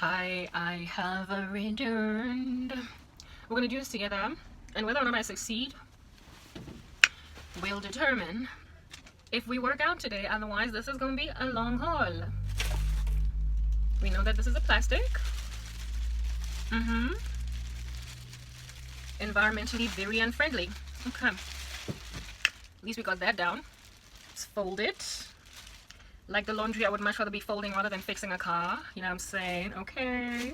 Hi, I have returned. We're gonna do this together, and whether or not I succeed will determine if we work out today. Otherwise, this is gonna be a long haul. We know that this is a plastic. Environmentally very unfriendly. Okay. At least we got that down. Let's fold it. Like the laundry, I would much rather be folding rather than fixing a car. You know what I'm saying? Okay.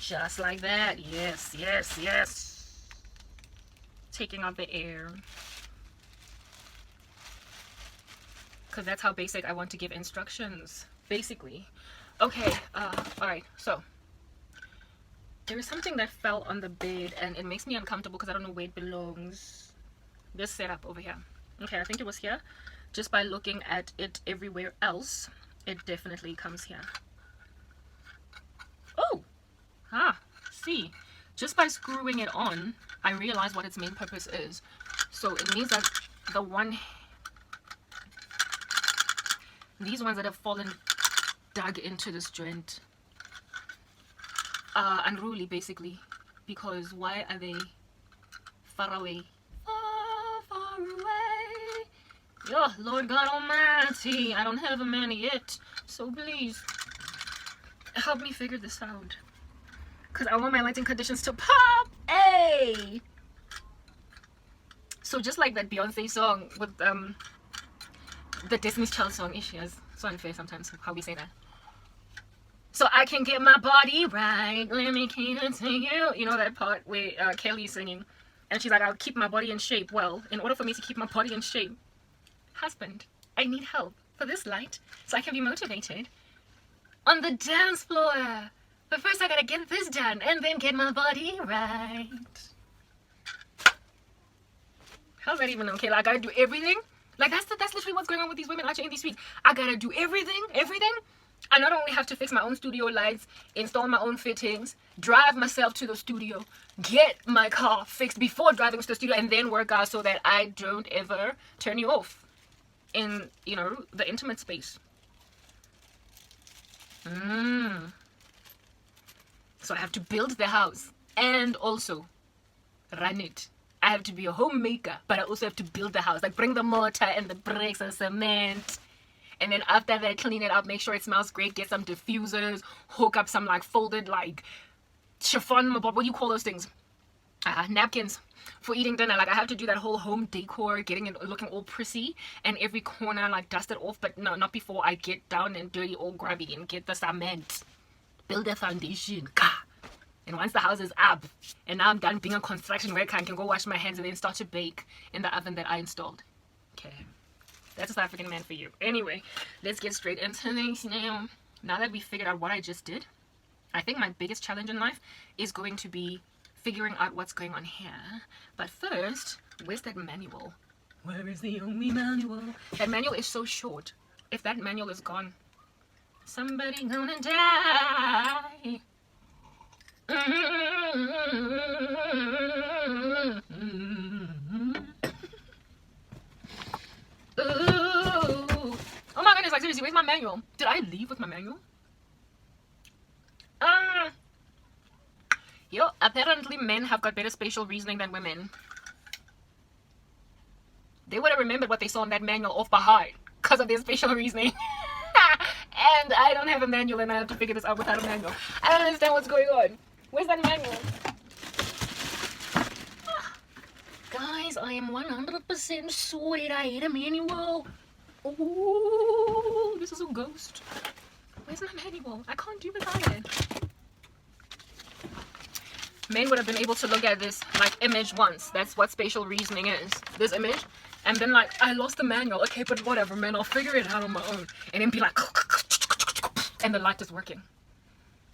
Just like that. Yes, yes, yes. Taking out the air. Because that's how basic I want to give instructions. Basically. Okay, alright, so. There is something that fell on the bed and it makes me uncomfortable because I don't know where it belongs. This setup over here. Okay, I think it was here. Just by looking at it everywhere else, it definitely comes here. Oh! See, just by screwing it on, I realize what its main purpose is. So it means that these ones that have fallen, dug into this joint, unruly basically, because why are they far away? Far away. Oh, Lord God Almighty, I don't have a man yet, so please help me figure this out. Because I want my lighting conditions to pop. Hey! So just like that Beyonce song with the Destiny's Child song, it's so unfair sometimes how we say that. So I can get my body right, let me cater to you. You know that part where Kelly's singing and she's like, I'll keep my body in shape. Well, in order for me to keep my body in shape, husband, I need help for this light so I can be motivated on the dance floor. But first I gotta get this done and then get my body right. How's that even okay? Like, I gotta do everything? Like, that's literally what's going on with these women out here in these streets. I gotta do everything. I not only have to fix my own studio lights, install my own fittings, drive myself to the studio, get my car fixed before driving to the studio, and then work out so that I don't ever turn you off in, you know, the intimate space. So I have to build the house and also run it. I have to be a homemaker, but I also have to build the house. Like, bring the mortar and the bricks and cement. And then after that, clean it up, make sure it smells great, get some diffusers, hook up some like folded like chiffon, what do you call those things? Napkins for eating dinner. Like, I have to do that whole home decor, getting it looking all prissy, and every corner like dust it off, but no, not before I get down and dirty, all grubby, and get the cement. Build a foundation. And once the house is up, and now I'm done being a construction worker, I can go wash my hands and then start to bake in the oven that I installed. Okay. That's a South African man for you. Anyway, let's get straight into this now. Now that we figured out what I just did, I think my biggest challenge in life is going to be figuring out what's going on here. But first, where's that manual? Where is the only manual? That manual is so short. If that manual is gone, somebody gonna die. Oh my goodness, like seriously, where's my manual? Did I leave with my manual? Yo, apparently men have got better spatial reasoning than women. They would have remembered what they saw in that manual off by heart because of their spatial reasoning. And I don't have a manual and I have to figure this out without a manual. I don't understand what's going on. Where's that manual? Guys, I am 100% sure that I hate a manual. Oh, this is a ghost. Where's my manual? I can't do without it. Men would have been able to look at this like image once. That's what spatial reasoning is. This image. And then like, I lost the manual. Okay, but whatever, man. I'll figure it out on my own. And then be like, and the light is working.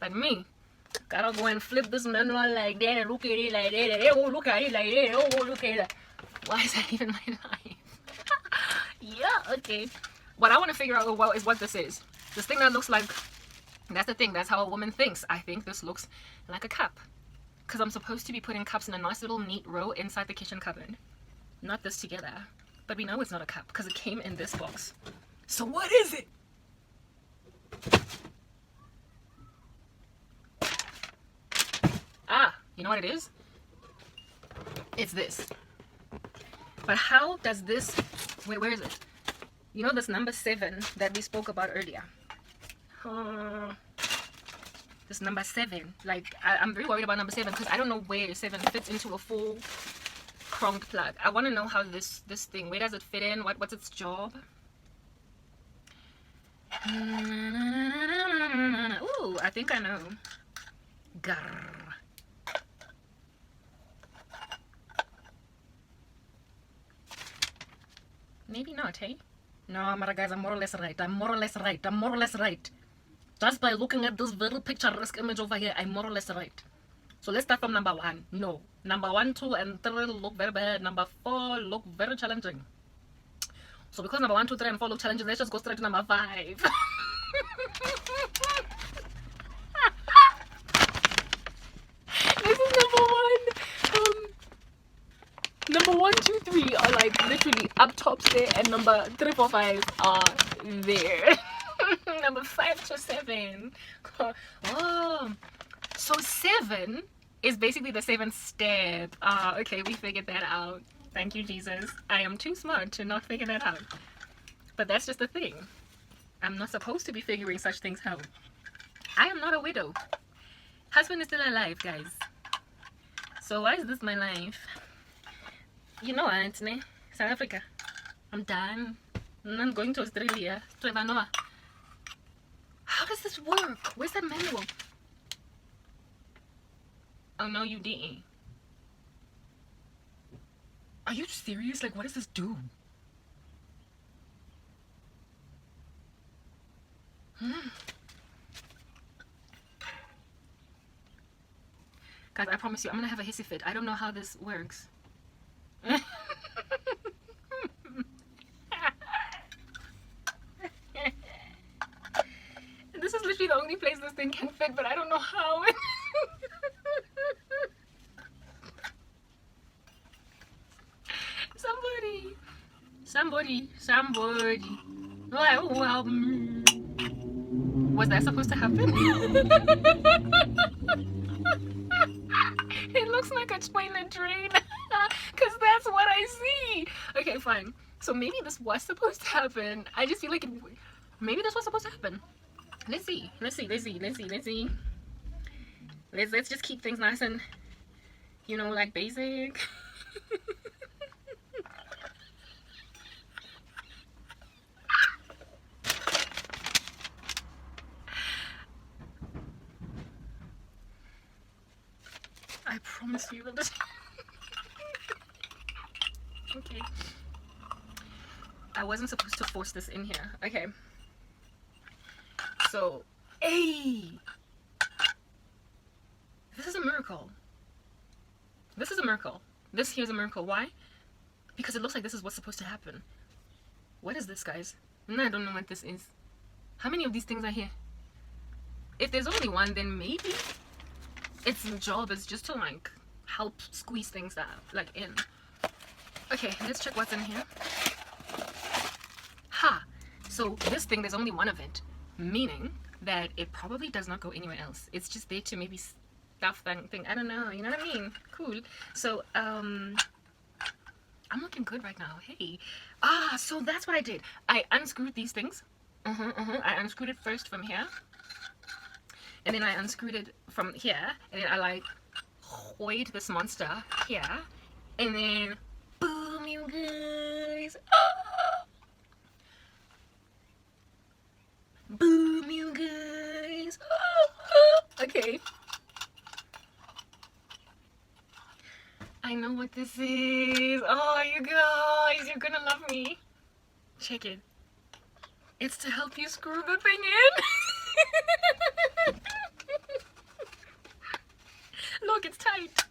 But me, gotta go and flip this manual like that and look at it like that. And oh, look at it like that. Oh, look at it. Why is that even my life? Yeah, okay. What I want to figure out is what this is. This thing that looks like, that's the thing. That's how a woman thinks. I think this looks like a cup. Because I'm supposed to be putting cups in a nice little neat row inside the kitchen cupboard. Not this together. But we know it's not a cup because it came in this box. So what is it? You know what it is? It's this. But how does this, wait, where is it? You know this number 7 that we spoke about earlier? This number 7, like I'm very worried about number 7 because I don't know where 7 fits into a full pronged plug. I want to know how this thing, where does it fit in? What's its job? Ooh, I think I know. Grrr. Maybe not, hey? No, but guys, I'm more or less right. I'm more or less right. I'm more or less right. Just by looking at this very picturesque image over here, I'm more or less right. So let's start from number 1. No. Number 1, 2, and 3 look very bad. Number 4 look very challenging. So because number 1, 2, 3, and 4 look challenging, let's just go straight to number 5. This is number 1. Number 1, 2, 3 are like literally up tops there, and number 3, 4, 5 are there. Number 5 to 7. Oh, so 7 is basically the 7th step. Okay, we figured that out. Thank you, Jesus. I am too smart to not figure that out. But that's just the thing. I'm not supposed to be figuring such things out. I am not a widow. Husband is still alive, guys. So why is this my life? You know what, South Africa. I'm done. I'm going to Australia. Trevor Noah. How does this work? Where's that manual? Oh no, you didn't. Are you serious? Like, what does this do? Guys, I promise you, I'm gonna have a hissy fit. I don't know how this works. This is literally the only place this thing can fit, but I don't know how. Somebody. Well, was that supposed to happen? It looks like a toilet drain, because that's what I see. Okay, fine. So maybe this was supposed to happen. I just feel like maybe this was supposed to happen. Let's see. Let's just keep things nice and, you know, like basic. I promise you that this. Okay. I wasn't supposed to force this in here. Okay. So, hey! This is a miracle. This is a miracle. This here's a miracle. Why? Because it looks like this is what's supposed to happen. What is this, guys? I don't know what this is. How many of these things are here? If there's only one, then maybe its job is just to like help squeeze things out, like in. Okay, let's check what's in here. Ha! So this thing, there's only one of it, meaning that it probably does not go anywhere else. It's just there to maybe stuff that thing. I don't know, you know what I mean? Cool. So I'm looking good right now. Hey. So that's what I did. I unscrewed these things. I unscrewed it first from here. And then I unscrewed it from here. And then I like hoid this monster here. And then boom, you guys. Boom, you guys. Okay. I know what this is. Oh, you guys, you're gonna love me. Check it. It's to help you screw the thing in. Look, it's tight.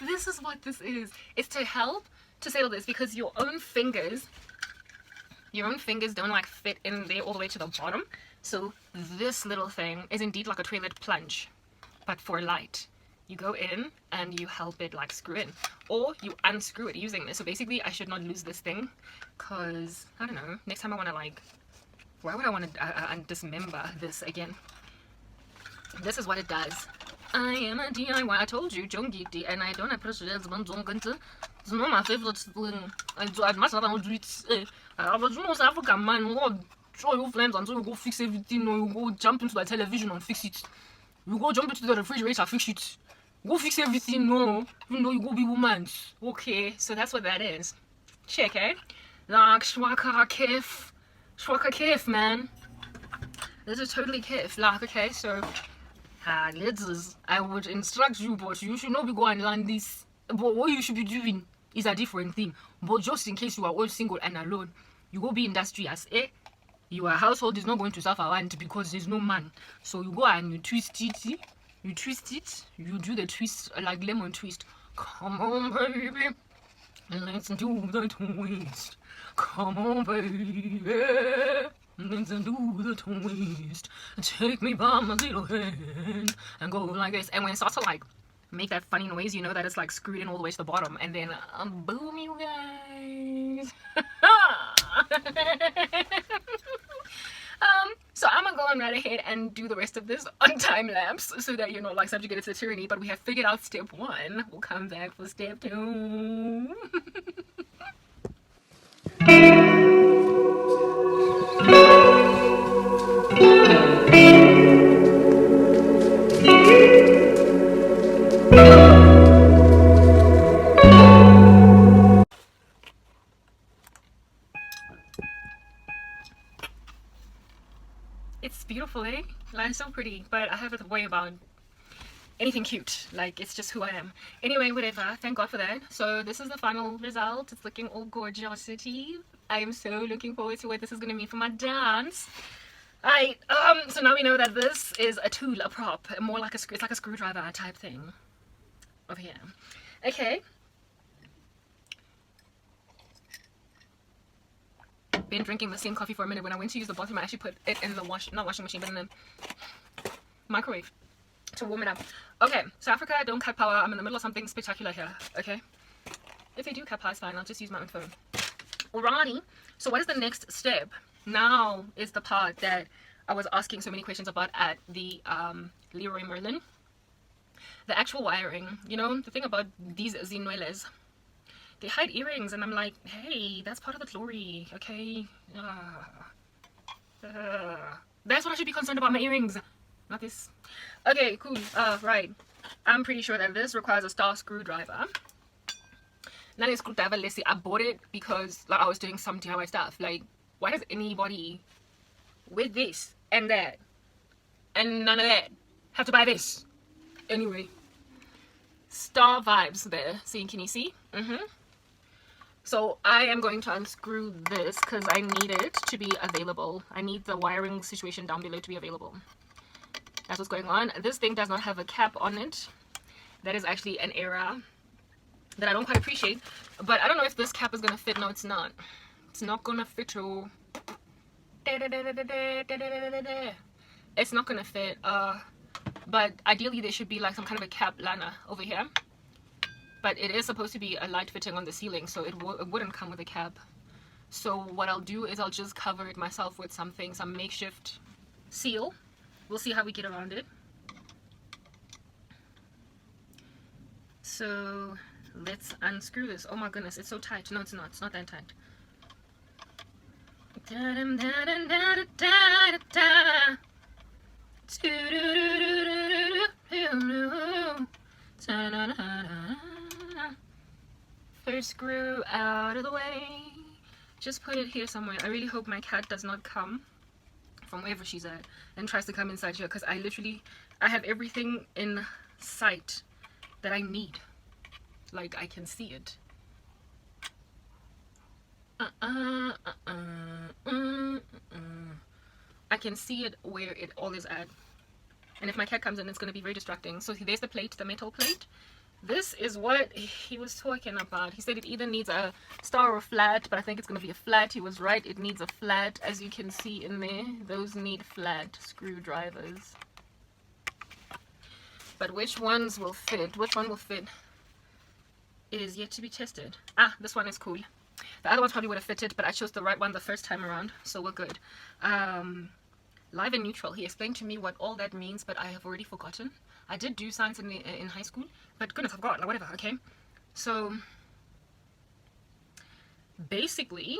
This is what this is. It's to help to settle this, because your own fingers don't like fit in there all the way to the bottom. So this little thing is indeed like a toilet plunge, but for light. You go in and you help it like screw in, or you unscrew it using this. So basically I should not lose this thing, because I don't know, next time I want to like, why would I want to dismember this again? this is what it does. I am a DIY. I told you, Jongiti, and I don't appreciate it. It's not my favorite thing. I'd much rather do it. But you know, South African man, Lord, show your flames until you go fix everything, or you go jump into the television and fix it. You go jump into the refrigerator, fix it. Go fix everything, no. Even though you go be woman. Okay, so that's what that is. Check, eh? Like, Shwaka Kef, man. This is totally Kef. Like, okay, so, I would instruct you, but you should not be going to learn this. But what you should be doing is a different thing. But just in case you are all single and alone, you go be industrious, eh? Your household is not going to suffer want because there's no man. So you go and you twist it, you do the twist like lemon twist. Come on, baby, let's do the twist. Come on, baby, let's do the twist. Take me by my little hand and go like this. And when it starts to like make that funny noise, you know that it's like screwed in all the way to the bottom. And then boom, you guys. So I'm gonna go on right ahead and do the rest of this on time lapse so that you're not like subjugated to the tyranny. But we have figured out step 1. We'll come back for step 2. It's beautiful, eh? Like, it's so pretty, but I have a way about anything cute. Like, it's just who I am. Anyway, whatever. Thank God for that. So this is the final result. It's looking all gorgeosity. I am so looking forward to what this is going to mean for my dance. So now we know that this is a tool, a prop, more like it's like a screwdriver type thing over here. Okay. Been drinking the same coffee for a minute. When I went to use the bathroom, I actually put it in the not washing machine, but in the microwave to warm it up. Okay, so Africa, don't cut power. I'm in the middle of something spectacular here. Okay, if they do cut power, it's fine. I'll just use my own phone. Alrighty. So what is the next step? Now is the part that I was asking so many questions about at the Leroy Merlin. The actual wiring. You know, the thing about these Zinweles, they hide earrings, and I'm like, hey, that's part of the glory, okay? That's what I should be concerned about, my earrings, not this. Okay, cool. Right. I'm pretty sure that this requires a star screwdriver. Not a screwdriver, let's say I bought it because like, I was doing some DIY stuff. Like, why does anybody with this and that and none of that have to buy this? Anyway, star vibes there. See, can you see? So I am going to unscrew this because I need it to be available. I need the wiring situation down below to be available. That's what's going on. This thing does not have a cap on it. That is actually an error that I don't quite appreciate. But I don't know if this cap is going to fit. No, it's not. It's not going to fit. It's not going to fit. But ideally there should be like some kind of a cap liner over here. But it is supposed to be a light fitting on the ceiling, so it wouldn't come with a cap. So what I'll do is I'll just cover it myself with something, some makeshift seal. We'll see how we get around it. So let's unscrew this. Oh my goodness, it's so tight. No, it's not. It's not that tight. First screw out of the way. Just put it here somewhere. I really hope my cat does not come from wherever she's at and tries to come inside here, because I have everything in sight that I need. Like, I can see it. I can see it where it all is at. And if my cat comes in, it's going to be very distracting. So there's the plate, the metal plate. This is what he was talking about. He said it either needs a star or a flat, but I think it's going to be a flat. He was right. It needs a flat. As you can see in there, those need flat screwdrivers. But which ones will fit? Which one will fit is yet to be tested. Ah, this one is cool. The other ones probably would have fitted, but I chose the right one the first time around, so we're good. Live and neutral. He explained to me what all that means, but I have already forgotten. I did do science in high school, but goodness, I've forgotten. Like, whatever, okay? So, basically,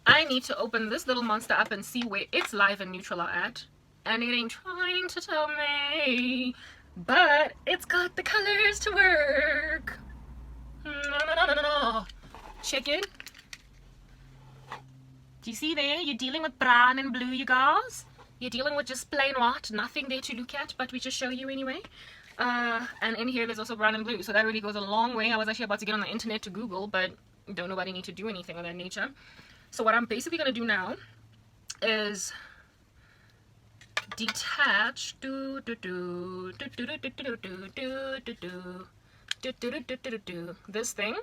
I need to open this little monster up and see where its live and neutral are at. And it ain't trying to tell me, but it's got the colors to work. No. Check it. Do you see there? You're dealing with brown and blue, you guys. You're dealing with just plain white, nothing there to look at, but we just show you anyway. And in here there's also brown and blue, so that really goes a long way. I was actually about to get on the internet to Google, but don't nobody need to do anything of that nature. So what I'm basically going to do now is detach this thing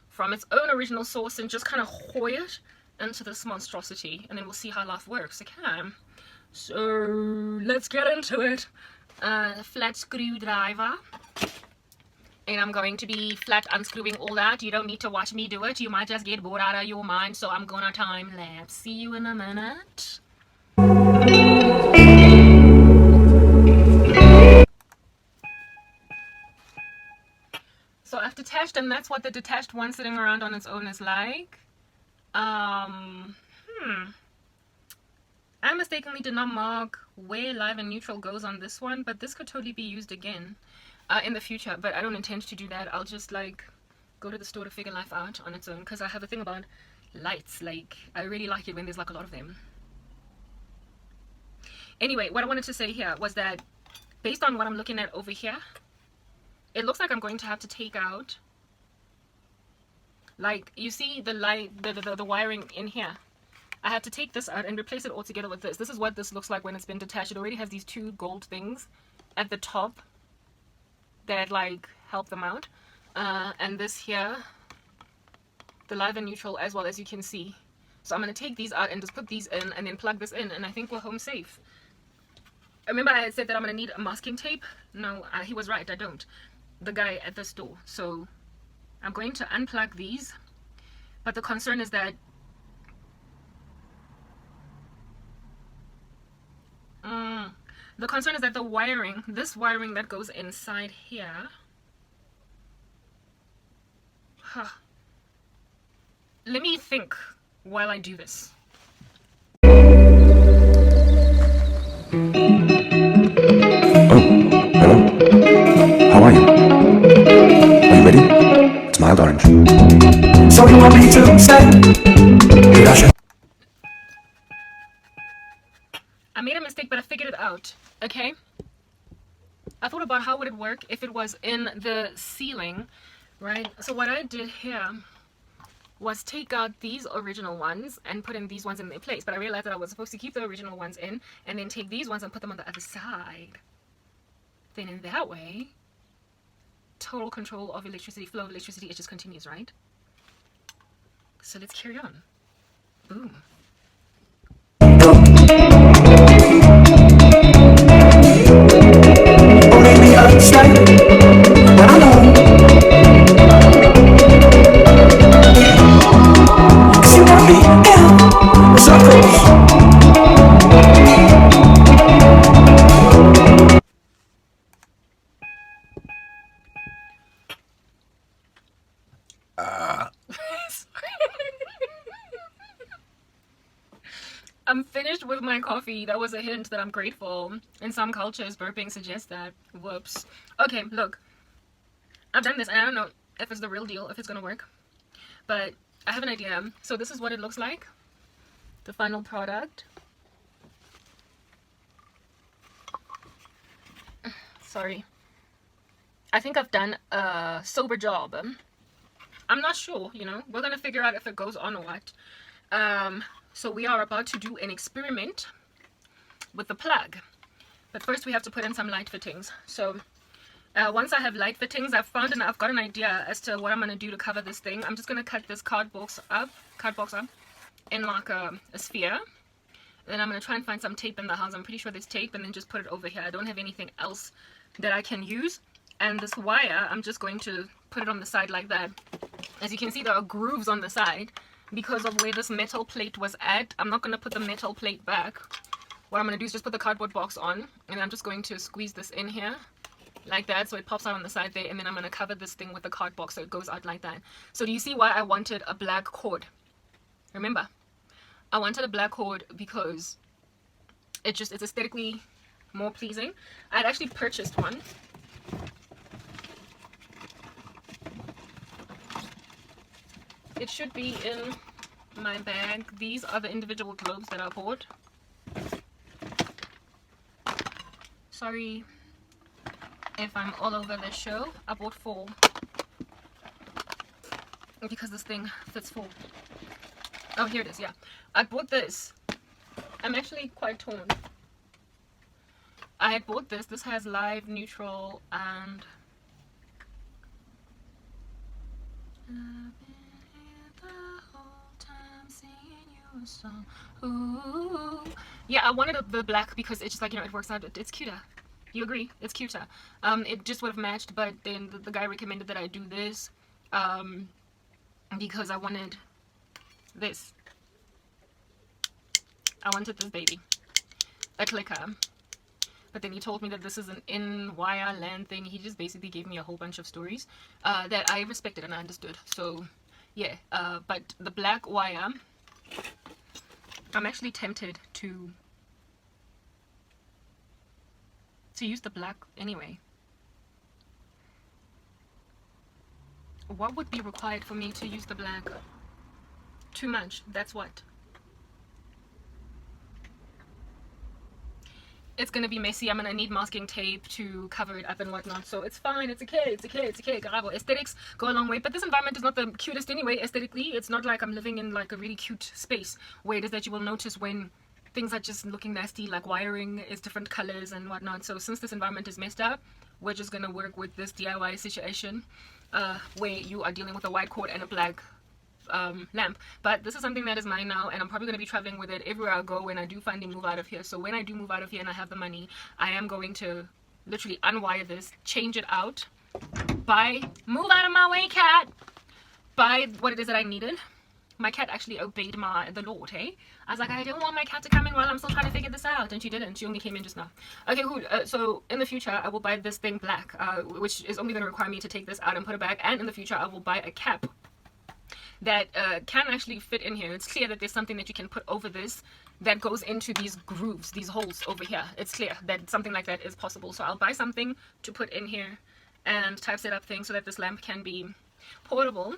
from its own original source and just kind of hoy it into this monstrosity, and then we'll see how life works. Okay, so let's get into it. Flat screwdriver, and I'm going to be flat unscrewing all that. You don't need to watch me do it. You might just get bored out of your mind, so I'm gonna time lapse. See you in a minute. So I've detached, and that's what the detached one sitting around on its own is like. I mistakenly did not mark where live and neutral goes on this one, but this could totally be used again in the future, but I don't intend to do that. I'll just like go to the store to figure life out on its own, because I have a thing about lights. Like, I really like it when there's like a lot of them. Anyway, what I wanted to say here was that based on what I'm looking at over here, it looks like I'm going to have to take out, like, you see the light, the wiring in here. I have to take this out and replace it all together with this. This is what this looks like when it's been detached. It already has these two gold things at the top that like help them out. And this here, the live and neutral as well, as you can see. So I'm going to take these out and just put these in and then plug this in, and I think we're home safe. Remember I had said that I'm going to need a masking tape? No, he was right, I don't. The guy at the store. So I'm going to unplug these, but the concern is that the wiring, this wiring that goes inside here, let me think while I do this. Oh, hello. How are you? Are you ready? It's mild orange. So you want me to say that I should... I made a mistake, but I figured it out. Okay? I thought about how would it work if it was in the ceiling, right? So what I did here was take out these original ones and put in these ones in their place. But I realized that I was supposed to keep the original ones in and then take these ones and put them on the other side. Then in that way, total control of electricity, flow of electricity, it just continues, right? So let's carry on. Boom. Only me understand when I'm home. 'Cause you got me in circles. I'm finished with my coffee. That was a hint that I'm grateful. In some cultures, burping suggests that. Whoops. Okay, look. I've done this, and I don't know if it's the real deal, if it's gonna work. But I have an idea. So this is what it looks like. The final product. Sorry. I think I've done a sober job. I'm not sure, you know. We're gonna figure out if it goes on or what. So we are about to do an experiment with the plug. But first we have to put in some light fittings. So once I have light fittings, I've got an idea as to what I'm going to do to cover this thing. I'm just going to cut this card box up in like a sphere. Then I'm going to try and find some tape in the house. I'm pretty sure there's tape, and then just put it over here. I don't have anything else that I can use. And this wire, I'm just going to put it on the side like that. As you can see, there are grooves on the side because of where this metal plate was at, I'm not going to put the metal plate back. What I'm going to do is just put the cardboard box on, and I'm just going to squeeze this in here like that so it pops out on the side there, and then I'm going to cover this thing with the card box so it goes out like that. So do you see why I wanted a black cord? Remember, I wanted a black cord because it's aesthetically more pleasing. I'd actually purchased one. It should be in my bag. These are the individual globes that I bought. Sorry if I'm all over the show. I bought 4 because this thing fits 4. Oh, here it is. Yeah, I bought this. I'm actually quite torn. I had bought this. This has live, neutral, and song. Ooh. Yeah, I wanted the black because it's just like, you know, it works out. It's cuter. You agree? It's cuter. It just would have matched, but then the guy recommended that I do this because I wanted this. I wanted this baby, a clicker. But then he told me that this is an in-wire LAN thing. He just basically gave me a whole bunch of stories that I respected and I understood. So yeah, but the black wire, I'm actually tempted to use the black anyway. What would be required for me to use the black? Too much. That's what. It's gonna be messy. I'm gonna need masking tape to cover it up and whatnot, so it's fine. It's okay. It's okay. It's okay. Garabo. Aesthetics go a long way, but this environment is not the cutest anyway. Aesthetically, it's not like I'm living in like a really cute space where it is that you will notice when things are just looking nasty, like wiring is different colors and whatnot. So since this environment is messed up, we're just gonna work with this DIY situation where you are dealing with a white cord and a black lamp. But this is something that is mine now, and I'm probably going to be traveling with it everywhere I go when I do finally move out of here. So when I do move out of here and I have the money, I am going to literally unwire this, change it out, move out of my way, cat, buy what it is that I needed. My cat actually obeyed the Lord, hey? I was like, I don't want my cat to come in while I'm still trying to figure this out, and she didn't. She only came in just now. Okay, cool. So in the future, I will buy this thing black, which is only going to require me to take this out and put it back, and in the future, I will buy a cap that can actually fit in here. It's clear that there's something that you can put over this that goes into these grooves, these holes over here. It's clear that something like that is possible. So I'll buy something to put in here and typeset up things so that this lamp can be portable,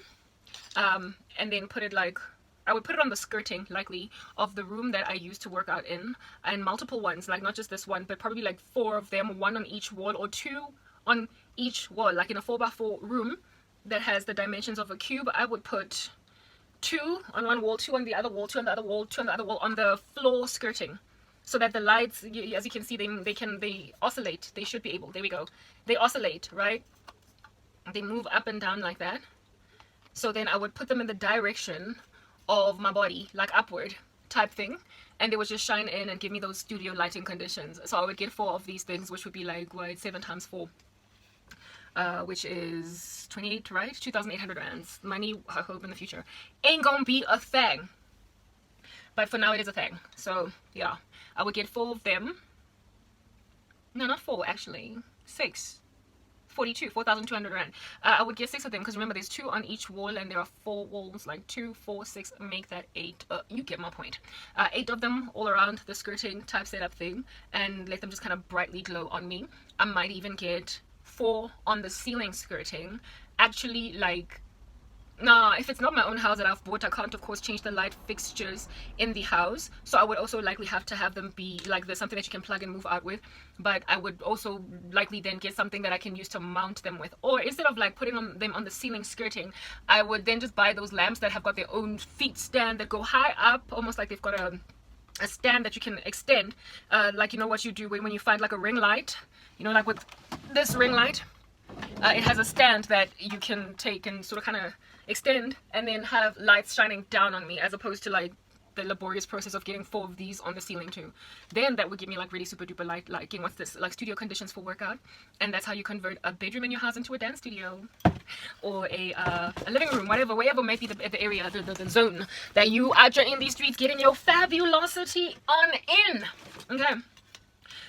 and then put it like, I would put it on the skirting likely of the room that I used to work out in, and multiple ones, like not just this one, but probably like 4 of them, 1 on each wall or 2 on each wall, like in a 4x4 room that has the dimensions of a cube. I would put 2 on one wall, 2 on the other wall, 2 on the other wall, 2 on the other wall on the floor skirting, so that the lights, as you can see, they oscillate. They should be able, there we go, they oscillate, right? They move up and down like that. So then I would put them in the direction of my body, like upward type thing, and they would just shine in and give me those studio lighting conditions. So I would get 4 of these things, which would be like, what, 7 times 4, which is 28, right? 2,800 rands. Money, I hope in the future, ain't gonna be a thing, but for now it is a thing. So yeah, I would get 4 of them. No, not 4, actually 6. 4,200 rand. I would get 6 of them, because remember there's 2 on each wall and there are 4 walls, like 2, 4, 6, make that 8. You get my point. 8 of them all around the skirting type setup thing, and let them just kind of brightly glow on me. I might even get 4 on the ceiling skirting. Actually, like, nah, if it's not my own house that I've bought, I can't of course change the light fixtures in the house, so I would also likely have to have them be like there's something that you can plug and move out with. But I would also likely then get something that I can use to mount them with, or instead of like putting them on the ceiling skirting, I would then just buy those lamps that have got their own feet stand that go high up, almost like they've got a stand that you can extend, like, you know what you do when you find like a ring light, you know, like with this ring light, it has a stand that you can take and sort of kind of extend and then have lights shining down on me, as opposed to like the laborious process of getting 4 of these on the ceiling too. Then that would give me like really super duper light, like, what's this, like studio conditions for workout. And that's how you convert a bedroom in your house into a dance studio. or a living room, wherever might be the area, the zone that you are in these streets, getting your fabulosity on in. Okay.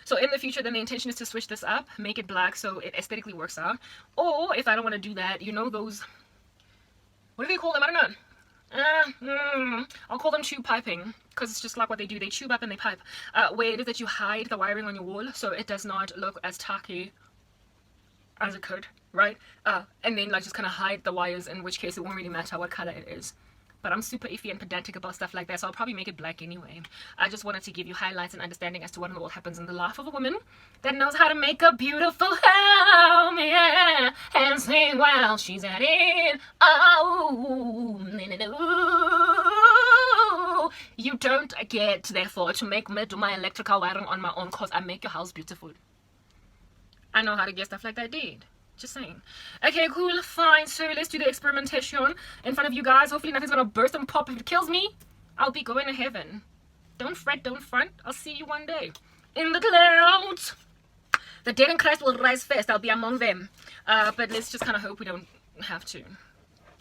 So in the future, then the intention is to switch this up, make it black so it aesthetically works out. Or if I don't want to do that, you know those, what do they call them? I don't know. I'll call them tube piping, because it's just like what they do. They tube up and they pipe. Where it is that you hide the wiring on your wall so it does not look as tacky as it could, right? And then like just kind of hide the wires, in which case it won't really matter what color it is. But I'm super iffy and pedantic about stuff like that, so I'll probably make it black anyway. I just wanted to give you highlights and understanding as to what in the world happens in the life of a woman that knows how to make a beautiful home, yeah, and sing while she's at it. Oh, you don't get, therefore, to make me do my electrical wiring on my own, because I make your house beautiful. I know how to get stuff like that did. Just saying. Okay, cool, fine. So let's do the experimentation in front of you guys. Hopefully nothing's gonna burst and pop. If it kills me, I'll be going to heaven. Don't fret, don't front. I'll see you one day in the clouds. The dead in Christ will rise first. I'll be among them. But let's just kind of hope we don't have to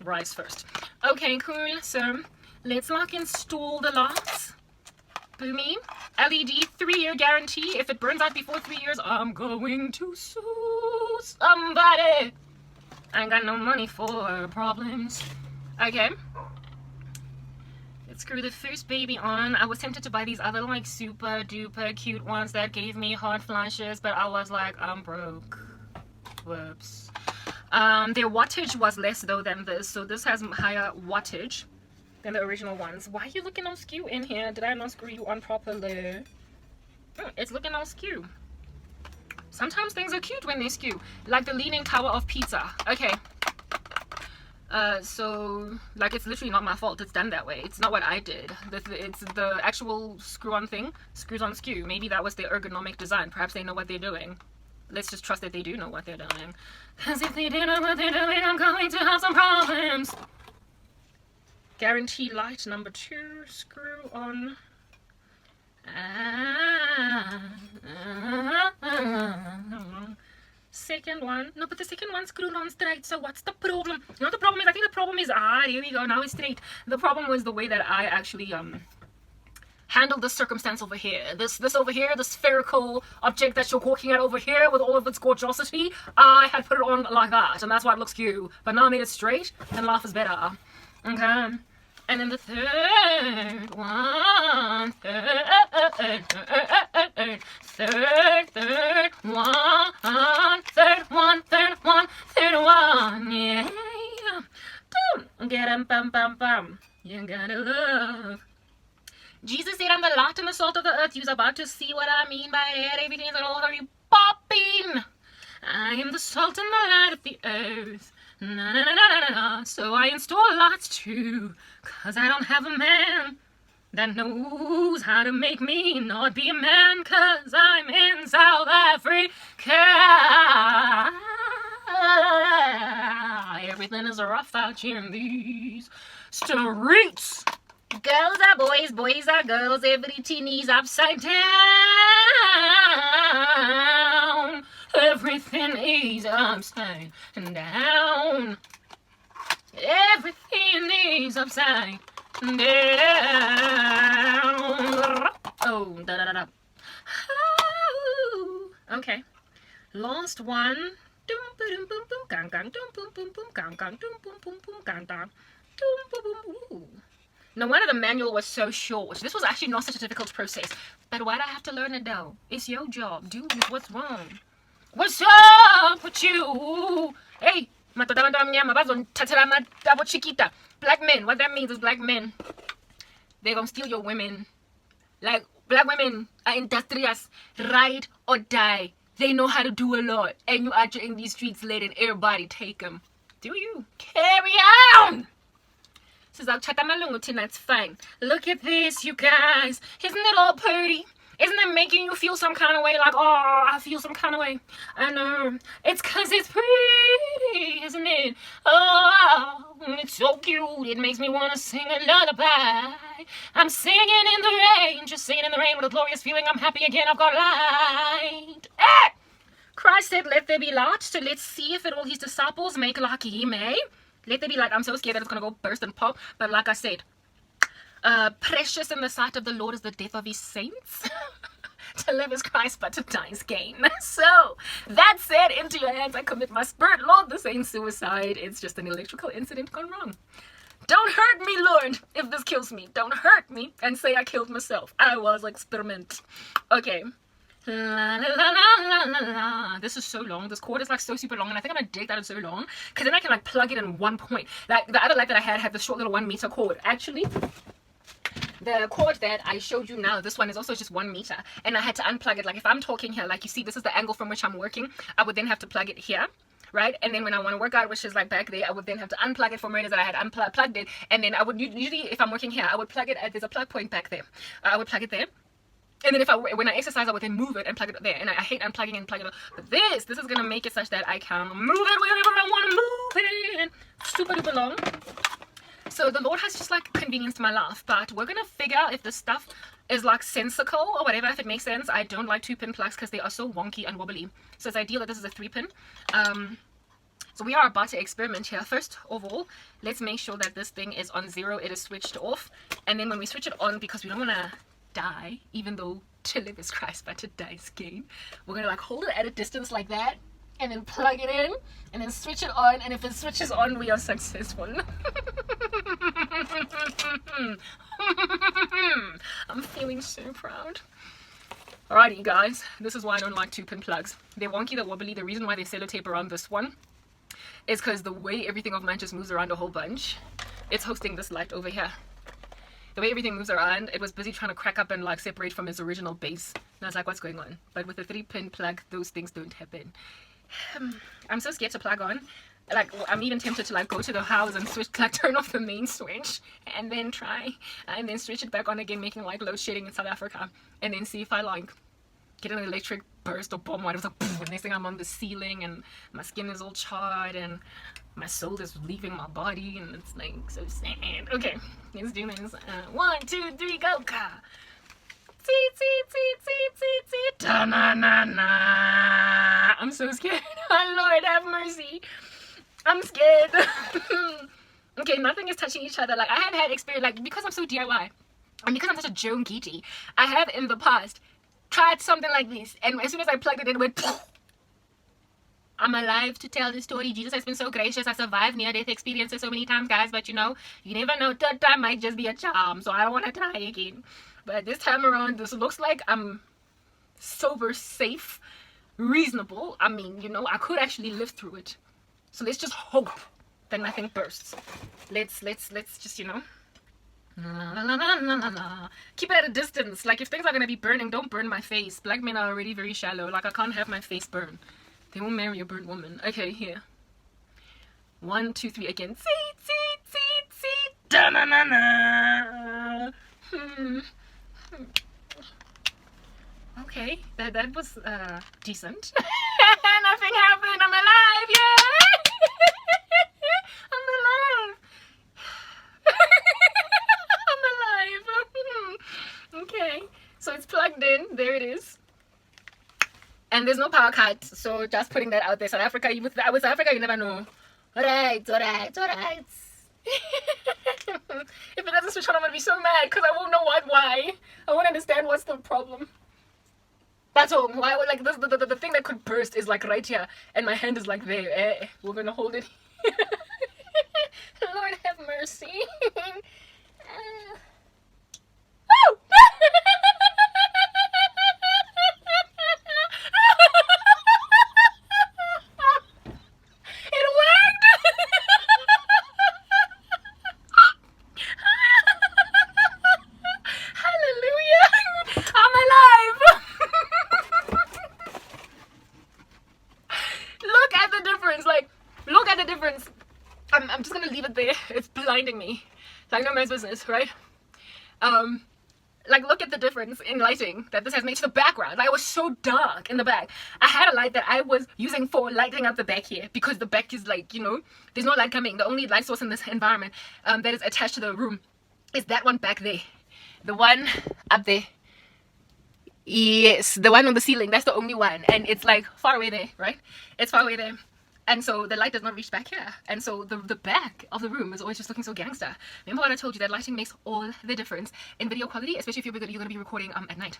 rise first. Okay, cool. So let's install the lights. Boomy. LED 3-year guarantee. If it burns out before 3 years, I'm going to sue somebody. I ain't got no money for problems. Okay. Let's screw the first baby on. I was tempted to buy these other like super duper cute ones that gave me hot flashes, but I was like, I'm broke. Whoops. Their wattage was less though than this, so this has higher wattage than the original ones. Why are you looking all skew in here? Did I not screw you on properly? It's looking all skew. Sometimes things are cute when they skew. Like the Leaning Tower of Pizza. Okay. So, like, it's literally not my fault. It's done that way. It's not what I did. It's the actual screw-on thing. Screws on skew. Maybe that was their ergonomic design. Perhaps they know what they're doing. Let's just trust that they do know what they're doing. Because if they do know what they're doing, I'm going to have some problems. Guarantee light number 2, screw on. Second one. No, but the second one screwed on straight, so what's the problem? You know what the problem is? I think the problem is, here we go, now it's straight. The problem was the way that I actually handled this circumstance over here. This over here, the spherical object that you're walking at over here with all of its gorgeosity, I had put it on like that, and that's why it looks cute. But now I made it straight, and life is better. Okay. And then the third one, third one, yeah. Don't get 'em, bum, bum, bum. You gotta love. Jesus said, I'm the light and the salt of the earth. You're about to see what I mean by that. Everything's all very popping. I am the salt and the light of the earth. Na, na, na, na, na, na. So I install lights too, 'cause I don't have a man that knows how to make me not be a man, 'cause I'm in South Africa. Everything is rough out here in these streets. Girls are boys, boys are girls, every teenie's upside down. Everything is upside down. Everything is upside down. Oh, da da da da. Okay. Last one. Dum boom boom boom gang gang dum boom boom boom gang gang dum boom boom boom gang gang dum boom boom. No wonder the manual was so short. This was actually not such a difficult process. But why'd I have to learn it though? It's your job, dude. What's wrong? What's up with you? Hey, black men. What that means is black men, they're gonna steal your women. Like, black women are industrious, ride or die. They know how to do a lot. And you out here in these streets letting everybody take them. Do you? Carry on! It's fine. Look at this, you guys. Isn't it all pretty? Isn't it making you feel some kind of way? Like, oh, I feel some kind of way. I know. It's 'cause it's pretty, isn't it? Oh, it's so cute. It makes me want to sing a lullaby. I'm singing in the rain. Just singing in the rain with a glorious feeling. I'm happy again. I've got light. Ah! Christ said, let there be light. So let's see if it all his disciples make like he may. Let there be light. I'm so scared that it's going to go burst and pop. But like I said, precious in the sight of the Lord is the death of his saints. To live is Christ, but to die is gain. So, that said, into your hands I commit my spirit. Lord, this ain't suicide. It's just an electrical incident gone wrong. Don't hurt me, Lord, if this kills me. Don't hurt me and say I killed myself. I was experiment. Okay. La, la, la, la, la, la. This is so long. This cord is like so super long, and I think I'm gonna dig that it's so long because then I can like plug it in one point. Like the other light that I had the short little 1 meter cord. Actually, the cord that I showed you now, this one is also just 1 meter, and I had to unplug it. Like if I'm talking here, like you see, this is the angle from which I'm working. I would then have to plug it here, right? And then when I want to work out, which is like back there, I would then have to unplug it from where it is that I had unplugged it. And then I would usually, if I'm working here, I would plug it at, there's a plug point back there. I would plug it there. And then when I exercise, I would then move it and plug it there. And I hate unplugging and plugging it. But this is going to make it such that I can move it wherever I want to move it. Super duper long. So the Lord has just like convenienced my life. But we're going to figure if this stuff is like sensical or whatever, if it makes sense. I don't like 2-pin plugs because they are so wonky and wobbly. So it's ideal that this is a 3-pin. So we are about to experiment here. First of all, let's make sure that this thing is on 0. It is switched off. And then when we switch it on, because we don't want to die, even though to live is Christ, but to die is gain, we're going to like hold it at a distance like that. And then plug it in. And then switch it on. And if it switches on, we are successful. I'm feeling so proud. Alrighty, guys. This is why I don't like 2-pin plugs. They're wonky, they're wobbly. The reason why they sellotape around this one is because the way everything of mine just moves around a whole bunch. It's hosting this light over here. The way everything moves around, it was busy trying to crack up and like separate from its original base. And I was like, what's going on? But with a 3-pin plug, those things don't happen. I'm so scared to plug on. Like, I'm even tempted to like go to the house and switch, like turn off the main switch and then try and then switch it back on again, making like load shedding in South Africa, and then see if I like get an electric burst or bomb. It was like, poof, and next thing I'm on the ceiling and my skin is all charred and my soul is leaving my body and it's like so sad. Okay, let's do this. 1, 2, 3, go, ka. I'm so scared. Oh, Lord, have mercy. I'm scared. Okay, nothing is touching each other. Like, I have had experience, like, because I'm so DIY, and because I'm such a Joan Geety, I have in the past tried something like this, and as soon as I plugged it in, it went poof. I'm alive to tell the story. Jesus has been so gracious. I survived near-death experiences so many times, guys, but you know, you never know. Third time might just be a charm, so I don't want to try again. But this time around, this looks like I'm sober, safe, reasonable. I mean, you know, I could actually live through it. So let's just hope that nothing bursts. Let's just, you know, keep it at a distance. Like, if things are going to be burning, don't burn my face. Black men are already very shallow. Like, I can't have my face burn. They won't marry a burnt woman. Okay, here. 1, 2, 3 again. Da-na-na-na. Okay, that was decent. Nothing happened. I'm alive. Yeah. I'm alive. I'm alive. Okay, so it's plugged in. There it is. And there's no power cut, so just putting that out there. South Africa, with South Africa, you never know. Alright. If it doesn't switch on, I'm gonna be so mad because I won't know why. I won't understand what's the problem. That's all. Why? Like this, the thing that could burst is like right here, and my hand is like there. We're gonna hold it. Lord have mercy. Woo! I'm just gonna leave it there. It's blinding me like no man's business, right? Like, look at the difference in lighting that this has made to the background. Like, it was so dark in the back. I had a light that I was using for lighting up the back here because the back is like, you know, there's no light coming. The only light source in this environment that is attached to the room is that one back there. The one up there Yes, the one on the ceiling. That's the only one, and it's like far away there, right? It's far away there. And so the light does not reach back here. And so the back of the room is always just looking so gangster. Remember what I told you, that lighting makes all the difference in video quality, especially if you're going to be recording at night.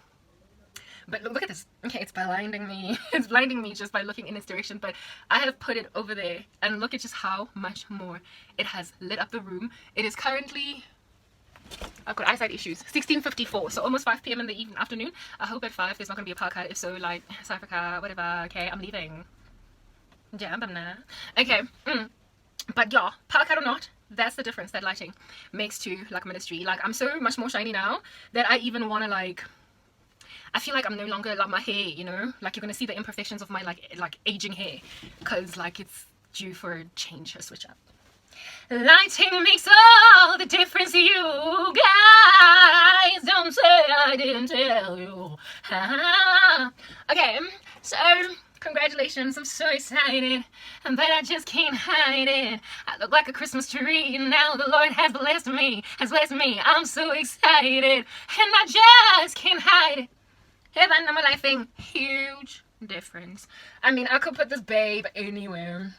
But look at this. Okay, it's blinding me. It's blinding me just by looking in its direction. But I have put it over there, and look at just how much more it has lit up the room. It is currently, I've got eyesight issues, 16:54, so almost 5 p.m. in the afternoon. I hope at 5 there's not going to be a power cut. If so, like, South Africa, whatever. Okay, I'm leaving. Yeah, but nah. Okay. But yeah, power cut or not, that's the difference that lighting makes to like ministry. Like, I'm so much more shiny now that I even want to, like, I feel like I'm no longer like my hair, you know, like you're gonna see the imperfections of my like aging hair, because like it's due for a change, a switch up. Lighting makes all the difference, you guys. Don't say I didn't tell you. Okay, so congratulations, I'm so excited, but I just can't hide it. I look like a Christmas tree, and now the Lord has blessed me, I'm so excited, and I just can't hide it. Heaven, I'm lighting, huge difference. I mean, I could put this babe anywhere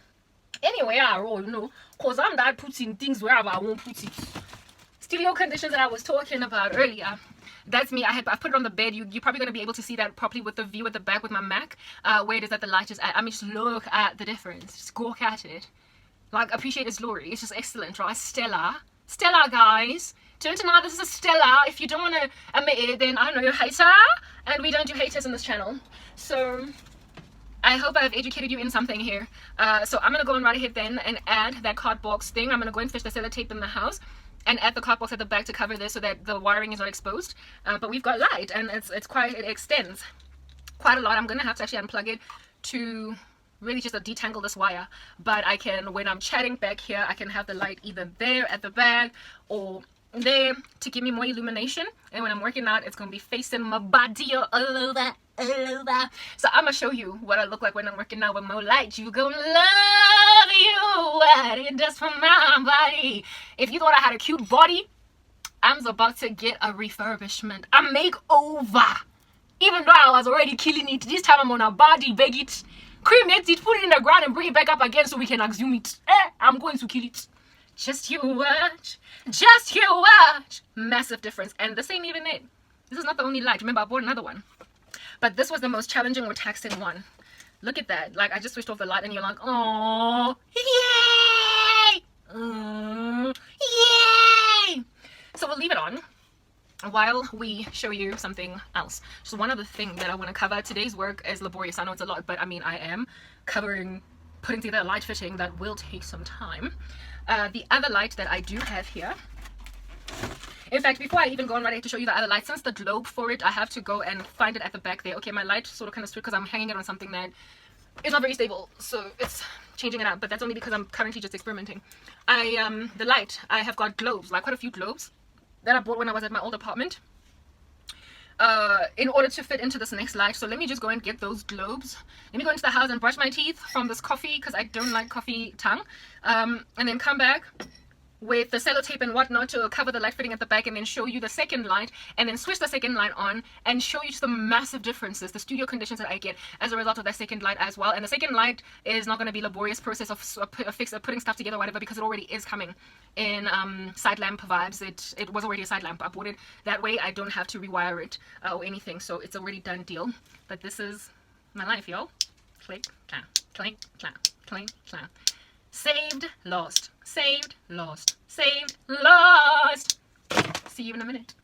I roll, you know, because I'm not putting things wherever I won't put it. Studio conditions that I was talking about earlier, that's me. I put it on the bed. You're probably going to be able to see that properly with the view at the back with my Mac, where it is that the light is at. I mean, just look at the difference. Just gawk at it. Like, appreciate its glory. It's just excellent, right? Stellar, guys. Don't deny this is a stellar. If you don't want to admit it, then I don't know, you're a hater, and we don't do haters on this channel. So I hope I've educated you in something here. So I'm gonna go on right ahead then and add that card box thing. I'm gonna go and fish the sellotape in the house and add the card box at the back to cover this so that the wiring is not exposed. But we've got light, and it extends quite a lot. I'm gonna have to actually unplug it to really just detangle this wire, but I can, when I'm chatting back here, I can have the light either there at the back or there to give me more illumination, and when I'm working out, it's gonna be facing my body all over. So I'm gonna show you what I look like when I'm working out with more light. You gonna love you what it does for my body. If you thought I had a cute body, I'm about to get a refurbishment, a makeover. Even though I was already killing it, this time I'm on a body, beg it, cremate it, put it in the ground and bring it back up again so we can exhume it. I'm going to kill it. Just you watch. Massive difference. And this ain't even it. This is not the only light. Remember, I bought another one. But this was the most challenging or taxing one. Look at that. Like, I just switched off the light and you're like, oh, yay! Yay! So we'll leave it on while we show you something else. So one other thing that I want to cover. Today's work is laborious. I know it's a lot, but I mean, I am putting together a light fitting that will take some time. The other light that I do have here, in fact, before I even go on right ahead to show you the other light, since the globe for it, I have to go and find it at the back there. Okay, my light sort of kind of switched because I'm hanging it on something that is not very stable, so it's changing it out, but that's only because I'm currently just experimenting. The light, I have got globes, like quite a few globes that I bought when I was at my old apartment, in order to fit into this next light. So let me just go and get those globes. Let me go into the house and brush my teeth from this coffee, because I don't like coffee tongue, and then come back with the sellotape and whatnot to cover the light fitting at the back, and then show you the second light, and then switch the second light on and show you the massive differences, the studio conditions that I get as a result of that second light as well. And the second light is not going to be laborious process of putting stuff together or whatever, because it already is coming in side lamp vibes. It was already a side lamp. I bought it that way. I don't have to rewire it or anything, so it's already done deal. But this is my life, y'all. Click, clap, clink, clap, clink, clap. Saved, lost. Saved, lost. Saved, lost. See you in a minute.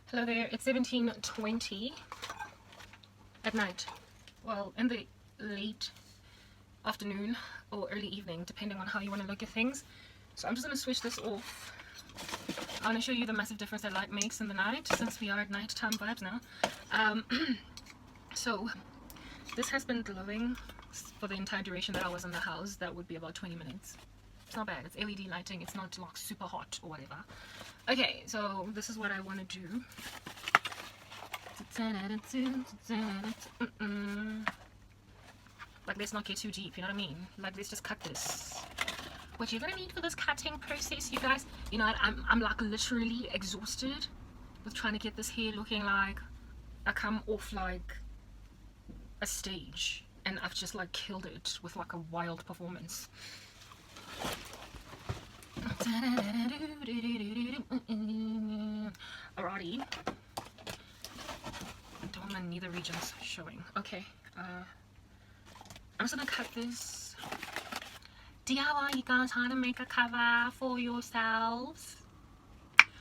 Hello there. It's 17:20 at night. Well, in the late afternoon or early evening, depending on how you want to look at things. So I'm just going to switch this off. I want to show you the massive difference that light makes in the night, since we are at nighttime vibes now. So this has been glowing for the entire duration that I was in the house. That would be about 20 minutes. It's not bad. It's LED lighting. It's not like super hot or whatever. Okay, so this is what I want to do. Like, let's not get too deep, you know what I mean? Like, let's just cut this what you're gonna need for this cutting process, you guys, you know, I'm like literally exhausted with trying to get this hair looking like I come off like a stage and I've just like killed it with like a wild performance. Alrighty, I don't want neither regions showing. Okay, I'm just gonna cut this. DIY, you guys, how to make a cover for yourselves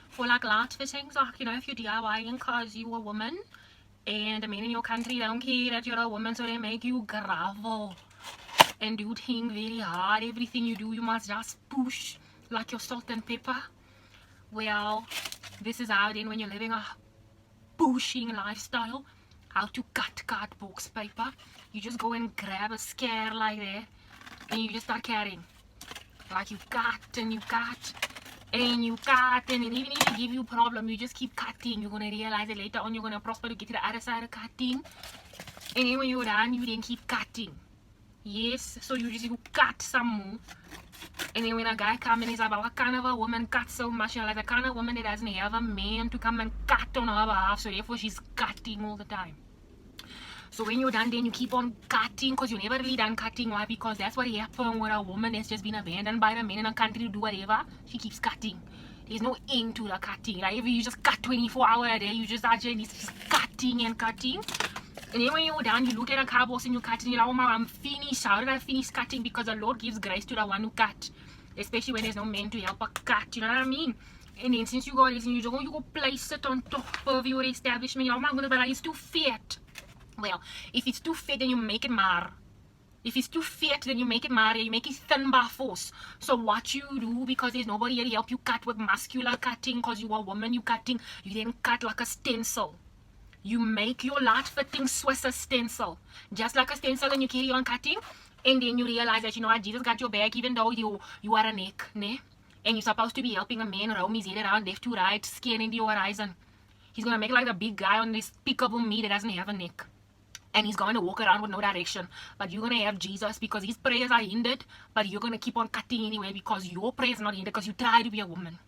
for like light fittings. Like, you know, if you're DIYing because you're a woman and the men in your country don't care that you're a woman, so they make you gravel and do things very hard. Everything you do, you must just push like your salt and pepper. Well, this is how then when you're living a pushing lifestyle, how to cut cardboard paper. You just go and grab a scare like that and you just start cutting. Like you cut and you cut and you cut, and even if they give you a problem, you just keep cutting. You're going to realize it later on, you're going to prosper to get to the other side of cutting. And then when you're done, you then keep cutting. Yes, so you cut some more. And then when a guy comes and he's like, what kind of a woman cuts so much? You're like, the kind of woman that doesn't have a man to come and cut on her behalf, so therefore she's cutting all the time. So when you're done, then you keep on cutting, because you're never really done cutting. Why? Because that's what happens with a woman that's just been abandoned by the men in a country to do whatever. She keeps cutting. There's no end to the cutting. Like if you just cut 24 hours a day, you just actually just cutting and cutting. And then when you're done, you look at a cardboard and you're cutting. You're like, oh my, I'm finished. How did I finish cutting? Because the Lord gives grace to the one who cut, especially when there's no man to help her cut. You know what I mean? And then since you got this, and you go place it on top of your establishment. You're like, oh my goodness, but it's too fat. Well, if it's too fat, then you make it mar. If it's too fat, then you make it mar. You make it thin by force. So what you do, because there's nobody here to help you cut with muscular cutting, because you are a woman, you cutting, you then cut like a stencil. You make your light fitting Swiss a stencil, just like a stencil, and you carry on cutting, and then you realize that, you know what, Jesus got your back, even though you are a neck, ne? And you're supposed to be helping a man roam his head around left to right, scanning the horizon. He's gonna make like a big guy on this pickable me that doesn't have a neck, and he's going to walk around with no direction. But you're gonna have Jesus, because his prayers are hindered, but you're gonna keep on cutting anyway, because your prayers are not hindered, because you try to be a woman.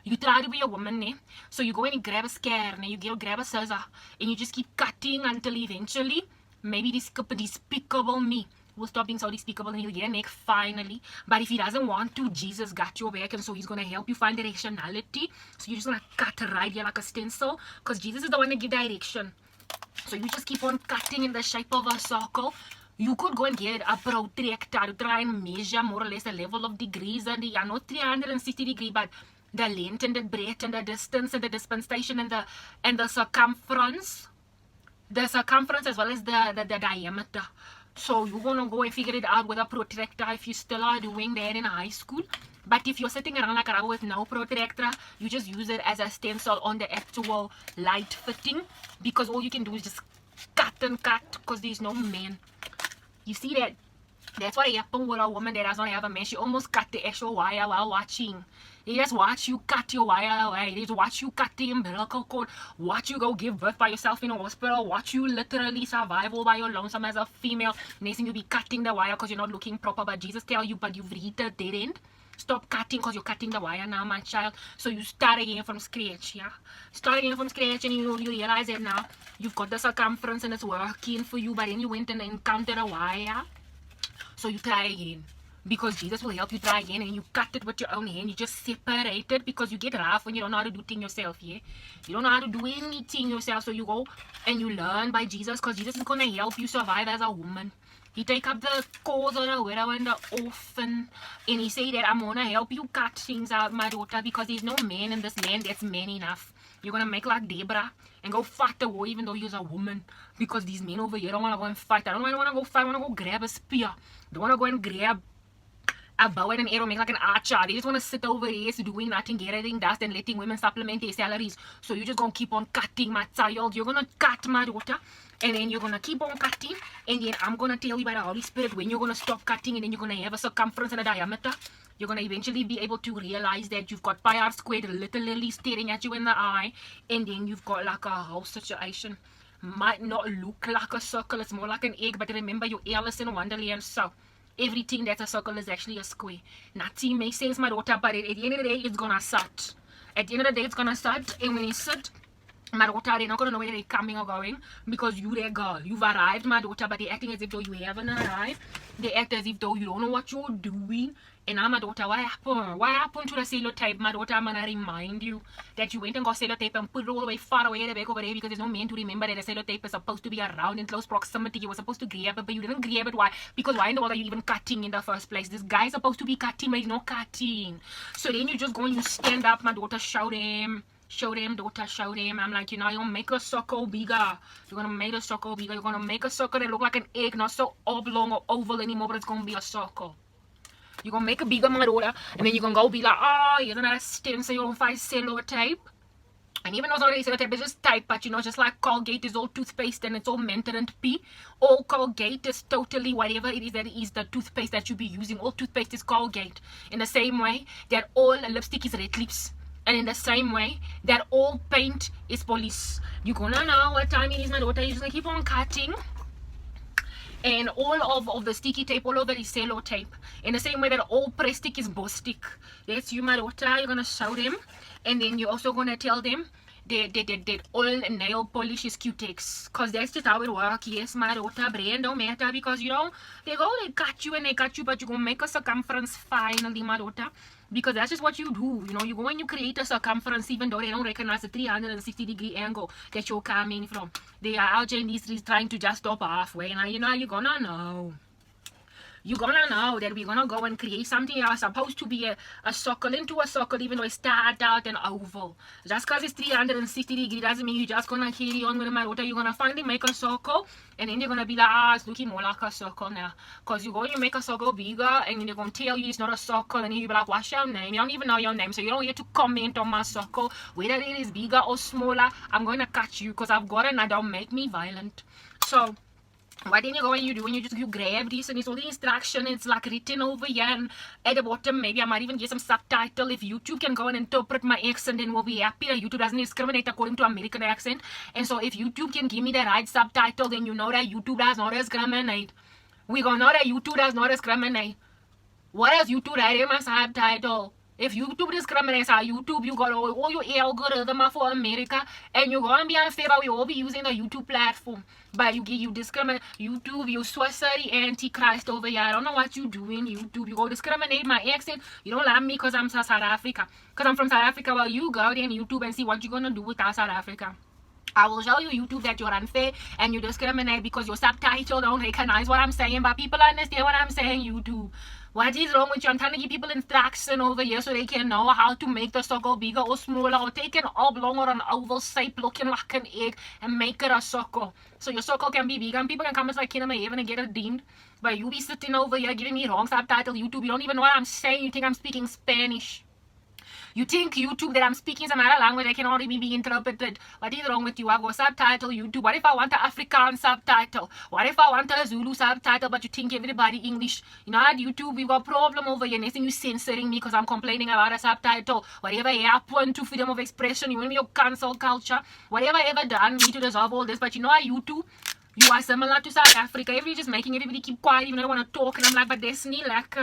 You try to be a woman, ne? So you go in and grab a scare, ne? You grab a scissor, and you just keep cutting until eventually, maybe this despicable me will stop being so despicable, and he'll get a neck finally. But if he doesn't want to, Jesus got your back, and so he's gonna help you find directionality. So you're just gonna cut right here like a stencil, because Jesus is the one that gives direction. So you just keep on cutting in the shape of a circle. You could go and get a protractor to try and measure more or less the level of degrees, and the not 360 degrees, but the length and the breadth and the distance and the dispensation and the circumference. The circumference as well as the diameter. So you're gonna go and figure it out with a protractor if you still are doing that in high school. But if you're sitting around like a rubber with no protractor, you just use it as a stencil on the actual light fitting, because all you can do is just cut and cut, because there's no man. You see that? That's what happened with a woman that does not have a man. She almost cut the actual wire while watching. They just watch you cut your wire away. They just watch you cut the umbilical cord. Watch you go give birth by yourself in a hospital. Watch you literally survive all by your lonesome as a female. Next thing you be cutting the wire because you're not looking proper. But Jesus tell you, but you've reached the dead end. Stop cutting because you're cutting the wire now, my child. So you start again from scratch, yeah? Start again from scratch, and you realize that now you've got the circumference and it's working for you. But then you went and encountered a wire. So you try again, because Jesus will help you try again, and you cut it with your own hand. You just separate it, because you get rough when you don't know how to do things yourself, yeah? You don't know how to do anything yourself, so you go and you learn by Jesus, because Jesus is going to help you survive as a woman. He take up the cause of the widow and the orphan, and he say that I'm going to help you cut things out, my daughter, because there's no man in this land that's man enough. You're going to make like Deborah and go fight the war even though you're a woman, because these men over here don't want to go and fight. I don't want to go fight. I want to go grab a spear. Don't want to go and grab a bow and an arrow, make like an archer. They just want to sit over here doing nothing, getting dust, and letting women supplement their salaries. So you're just going to keep on cutting, my child. You're going to cut, my daughter, and then you're going to keep on cutting, and then I'm going to tell you by the Holy Spirit when you're going to stop cutting, and then you're going to have a circumference and a diameter. You're going to eventually be able to realize that you've got pi r squared literally staring at you in the eye, and then you've got like a whole situation. Might not look like a circle, it's more like an egg, but remember, you're Alice in Wonderland. So everything that's a circle is actually a square. Nothing makes sense, my daughter, but at the end of the day, it's gonna sit. At the end of the day, it's gonna sit, and when it sit, my daughter, they're not gonna know where they're coming or going because you their girl. You've arrived, my daughter, but they're acting as if though you haven't arrived. They act as if though you don't know what you're doing. And now, my daughter, what happened? What happened to the sellotape? My daughter, I'm gonna remind you that you went and got sellotape and put it all the way far away at the back over there because there's no man to remember that the sellotape is supposed to be around in close proximity. You were supposed to grab it, but you didn't grab it. Why? Because why in the world are you even cutting in the first place? This guy's supposed to be cutting, but he's not cutting. So then you just go and you stand up, my daughter, show them. Show them, daughter, show them. I'm like, you know, you're gonna make a circle bigger. You're gonna make a circle bigger. You're gonna make a circle that look like an egg, not so oblong or oval anymore, but it's gonna be a circle. You're gonna make a bigger, my daughter, and then you're gonna go be like, oh, here's another stencil, you don't find sellotape. And even though it's not really sellotape, it's just type, but you know, just like Colgate is all toothpaste and it's all mentorant P. All Colgate is totally whatever it is that it is, the toothpaste that you be using. All toothpaste is Colgate. In the same way that all lipstick is Red Lips. And in the same way that all paint is police. You're gonna know what time it is, my daughter. You're just gonna keep on cutting. And all of the sticky tape, all of it is sellotape. In the same way that all press stick is Boss stick. That's you, my daughter. You're gonna show them. And then you're also gonna tell them that all nail polish is Q-Tex. Because that's just how it works. Yes, my daughter, brand don't matter. Because, you know, they cut you and they cut you, but you're gonna make a circumference finally, my daughter. Because that's just what you do. You know, you go and you create a circumference even though they don't recognize the 360-degree angle that you're coming from. They are out in these streets trying to just stop halfway. Now, you know, you're gonna know. You're gonna know that we're gonna go and create something that's supposed to be a circle into a circle, even though it started out an oval. Just because it's 360 degrees doesn't mean you're just gonna carry on with it, my daughter. You're gonna finally make a circle, and then you're gonna be like, ah, it's looking more like a circle now. Because you go and you make a circle bigger, and then they're gonna tell you it's not a circle, and then you'll be like, what's your name? You don't even know your name, so you don't get to comment on my circle. Whether it is bigger or smaller, I'm gonna cut you because I've got it, and don't make me violent. So what then you go and you do, and you grab this, and it's all the instruction, it's like written over here, and at the bottom maybe I might even get some subtitle. If YouTube can go and interpret my accent, then we'll be happy that YouTube doesn't discriminate according to American accent. And so if YouTube can give me the right subtitle, then you know that YouTube does not discriminate. We gonna know that YouTube does not discriminate. What does YouTube write in my subtitle? If YouTube discriminates on YouTube, you got all your algorithm for America, and you're going to be unfair, but we all be using the YouTube platform. But you discriminate YouTube, you sorcery antichrist over here. I don't know what you doing, YouTube. You go discriminate my accent. You don't love me because I'm South Africa. Because I'm from South Africa. Well, you go there on YouTube and see what you're going to do with South Africa. I will show you, YouTube, that you're unfair and you discriminate because your subtitle don't recognize what I'm saying, but people understand what I'm saying, YouTube. What is wrong with you? I'm trying to give people instruction over here so they can know how to make the circle bigger or smaller, or take an oblong or an oval shape looking like an egg and make it a circle. So your circle can be bigger and people can come and say, Kinema, even and get it deemed. But you be sitting over here giving me wrong subtitle, YouTube. You don't even know what I'm saying. You think I'm speaking Spanish. You think, YouTube, that I'm speaking some other language that can only be interpreted. What is wrong with you? I go subtitle YouTube. What if I want an Afrikaans subtitle? What if I want a Zulu subtitle, but you think everybody English? You know, at YouTube, we've got a problem over here. Next thing you censoring me because I'm complaining about a subtitle. Whatever happened to freedom of expression, you want me your cancel culture. Whatever ever done me to deserve all this. But you know, at YouTube, you are similar to South Africa. Everybody just making everybody keep quiet even though they want to talk. And I'm like, but that's not like...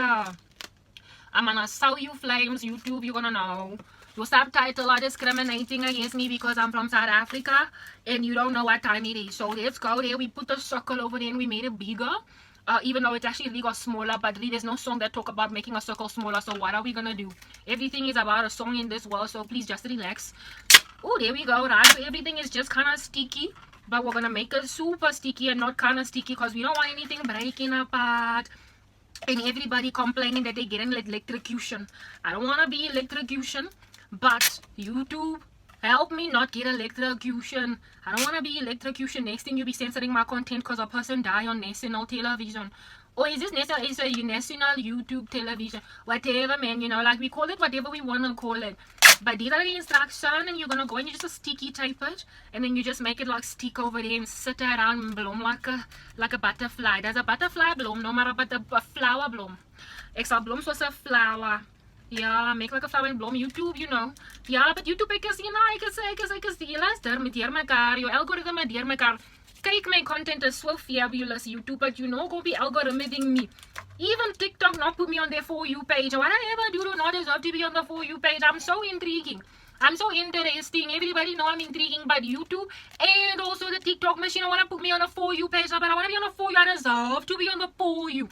I'm gonna sell you flames, YouTube, you're gonna know. Your subtitle are discriminating against me because I'm from South Africa and you don't know what time it is. So let's go there. We put the circle over there and we made it bigger. Even though it's actually really got smaller, but really there's no song that talk about making a circle smaller. So what are we gonna do? Everything is about a song in this world, so please just relax. Oh, there we go, right? So everything is just kind of sticky, but we're gonna make it super sticky and not kind of sticky because we don't want anything breaking apart. And everybody complaining that they get an electrocution. I don't want to be electrocution, but YouTube, help me not get electrocution. I don't want to be electrocution. Next thing you'll be censoring my content because a person died on national television. Or is this national? It's a national YouTube television. Whatever, man, you know, like we call it whatever we want to call it. But these are the instructions, and you're going to go and you just sticky type it, and then you just make it like stick over there and sit around and bloom like a butterfly. There's a butterfly bloom, no matter but a flower bloom. Extra bloom was a flower. Ja, make like a flower and bloom. YouTube, you know. Ja, but YouTube, ek is die luister met mekaar. Jou algoritme met mekaar. Kyk, my content is so fabulous, YouTube, but you know, go be algorithming me. Even TikTok not put me on their For You page. What I ever do not deserve to be on the For You page. I'm so intriguing. I'm so interesting. Everybody know I'm intriguing, but YouTube and also the TikTok machine want to put me on the For You page. But I want to be on the For You. I deserve to be on the For You.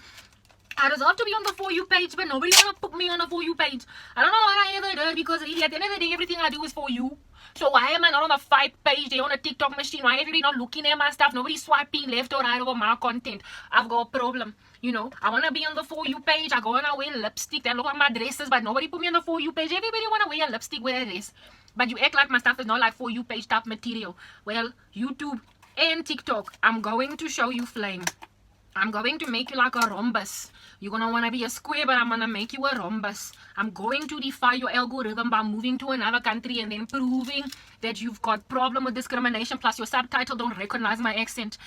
I deserve to be on the For You page, but nobody want to put me on the For You page. I don't know what I ever did, because really at the end of the day, everything I do is for you. So why am I not on the 5 page? They on the TikTok machine. Why everybody not looking at my stuff? Nobody swiping left or right over my content. I've got a problem. You know, I want to be on the For You page. I go and I wear lipstick. They look at my dresses, but nobody put me on the For You page. Everybody want to wear lipstick with a dress. But you act like my stuff is not like For You page type material. Well, YouTube and TikTok, I'm going to show you flame. I'm going to make you like a rhombus. You're going to want to be a square, but I'm going to make you a rhombus. I'm going to defy your algorithm by moving to another country and then proving that you've got problem with discrimination. Plus, your subtitle don't recognize my accent.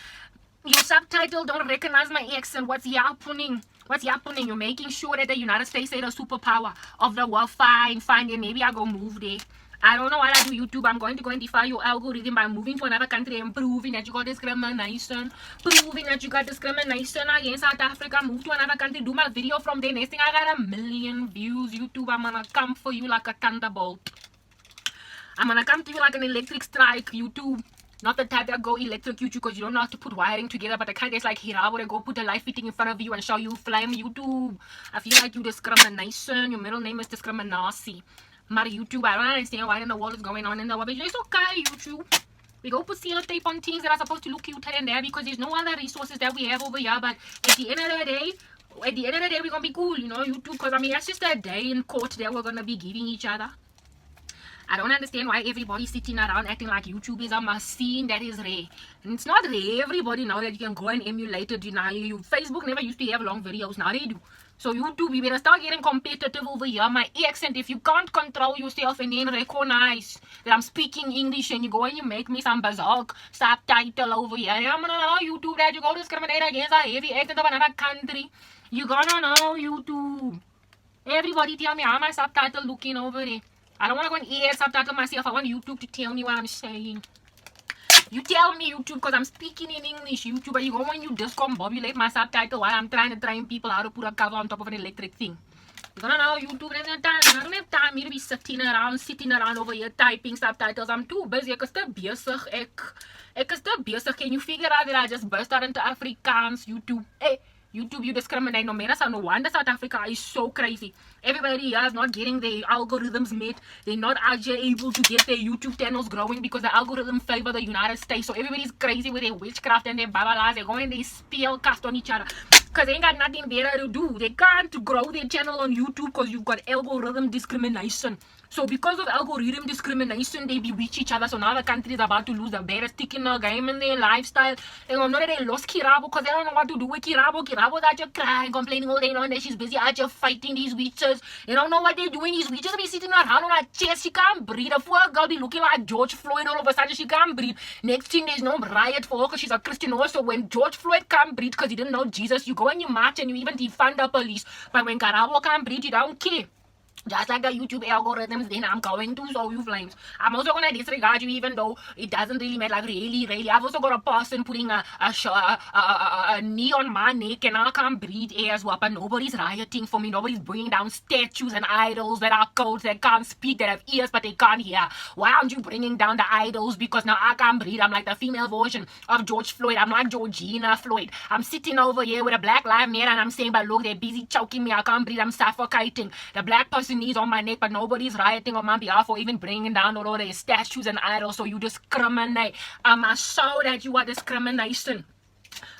Your subtitle don't recognize my accent. What's happening? What's happening? You're making sure that the United States is the superpower of the world. Fine, then maybe I go move there. I don't know what I do, YouTube. I'm going to go and defy your algorithm by moving to another country and proving that you got discrimination. Proving that you got discrimination against South Africa. Move to another country, do my video from there. Next thing, I got 1 million views. YouTube, I'm gonna come for you like a thunderbolt. I'm gonna come to you like an electric strike, YouTube. Not the type that go electrocute you because you don't know how to put wiring together, but the kind that's like Hirabo that go put a light fitting in front of you and show you flame. YouTube, I feel like you discrimination. Your middle name is discriminacy. Maar YouTube, I don't understand why in the world is going on in the world. But it's okay, YouTube. We go put sellotape on things that are supposed to look cute here and there because there's no other resources that we have over here. But at the end of the day, we're gonna be cool, you know, YouTube. Because I mean, that's just a day in court that we're gonna be giving each other. I don't understand why everybody's sitting around acting like YouTube is a machine that is rare. And it's not rare. Everybody knows that you can go and emulate it. You know, Facebook never used to have long videos. Now they do. So YouTube, you better start getting competitive over here. My accent, if you can't control yourself and then recognize that I'm speaking English and you go and you make me some bizarre subtitle over here, I'm gonna know YouTube that you go discriminate against a heavy accent of another country. You gonna know YouTube. Everybody tell me how my subtitle looking over there. I don't want to go and air subtitle myself. I want YouTube to tell me what I'm saying. You tell me, YouTube, because I'm speaking in English, YouTube, but you go and you discombobulate my subtitle while I'm trying to train people how to put a cover on top of an electric thing. You don't know, YouTube, there's no time. I don't have time here to be sitting around over here typing subtitles. I'm too busy. Ek is te besig. Ek is te besig. Can you figure out that I just burst out into Afrikaans, YouTube? Hey. YouTube, you discriminate. No matter, no wonder South Africa is so crazy. Everybody here is not getting their algorithms met. They're not actually able to get their YouTube channels growing because the algorithm favor the United States. So everybody's crazy with their witchcraft and their babalas. They're going and they spell cast on each other because they ain't got nothing better to do. They can't grow their channel on YouTube because you've got algorithm discrimination. So because of algorithm discrimination, they bewitch each other. So now the country is about to lose the baddest stick in the game in their lifestyle. They don't know that they lost Kirabo because they don't know what to do with Kirabo. Kirabo's out here crying, complaining all day long that she's busy out here fighting these witches. They don't know what they're doing. These witches be sitting around on her chest. She can't breathe. A poor girl be looking like George Floyd. All of a sudden she can't breathe. Next thing, there's no riot for her because she's a Christian also. When George Floyd can't breathe because he didn't know Jesus, you go and you march and you even defund the police. But when Kirabo can't breathe, you don't care. Just like the YouTube algorithms, then I'm going to show you flames. I'm also going to disregard you even though it doesn't really matter. Like really. I've also got a person putting a knee on my neck and I can't breathe air as well. But nobody's rioting for me. Nobody's bringing down statues and idols that are cold, that can't speak, that have ears but they can't hear. Why aren't you bringing down the idols? Because now I can't breathe. I'm like the female version of George Floyd. I'm like Georgina Floyd. I'm sitting over here with a Black Lives Matter and I'm saying, but look, they're busy choking me. I can't breathe. I'm suffocating. The black person knees on my neck, but nobody's rioting on my behalf or even bringing down all their statues and idols. So you discriminate. I must show that you are discrimination.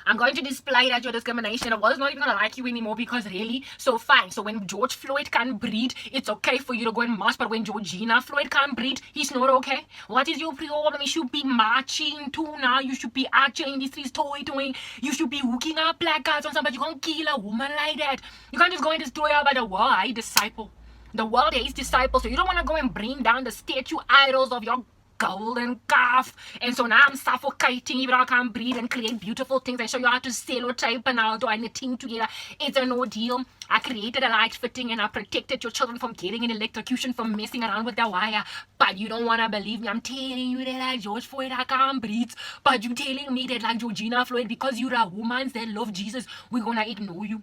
I'm going to display that your discrimination. I was not even gonna like you anymore because really, so fine. So when George Floyd can't breathe, it's okay for you to go and march, but when Georgina Floyd can't breathe, he's not okay. What is your problem? You should be marching too now. You should be out here in the streets toying. You should be hooking up placards on somebody. You can't kill a woman like that. You can't just go and destroy her by the world. I disciple. The world hates disciples, so you don't want to go and bring down the statue idols of your golden calf. And so now I'm suffocating even though I can't breathe and create beautiful things and show you how to sellotape and how to knitting together. It's an ordeal. I created a light fitting and I protected your children from getting an electrocution, from messing around with the wire. But you don't want to believe me. I'm telling you that like George Floyd, I can't breathe. But you telling me that like Georgina Floyd, because you're a woman that love Jesus, we're going to ignore you.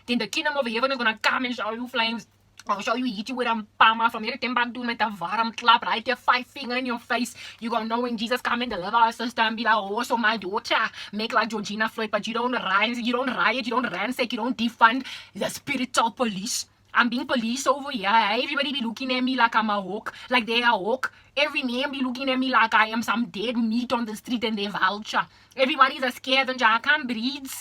then the kingdom of heaven is gonna come and show you flames. I'll show you, hit you with a palma from here to back doing with a varam clap right there, 5 finger in your face. You gonna know when Jesus come and deliver our sister and be like, oh, so my daughter, make like Georgina Floyd, but you don't riot, you don't ransack, you don't defund the spiritual police. I'm being police over here. Everybody be looking at me like I'm a hawk, like they are a hawk. Every man be looking at me like I am some dead meat on the street and they vulture. Everybody's a scavenger. I can't breathe.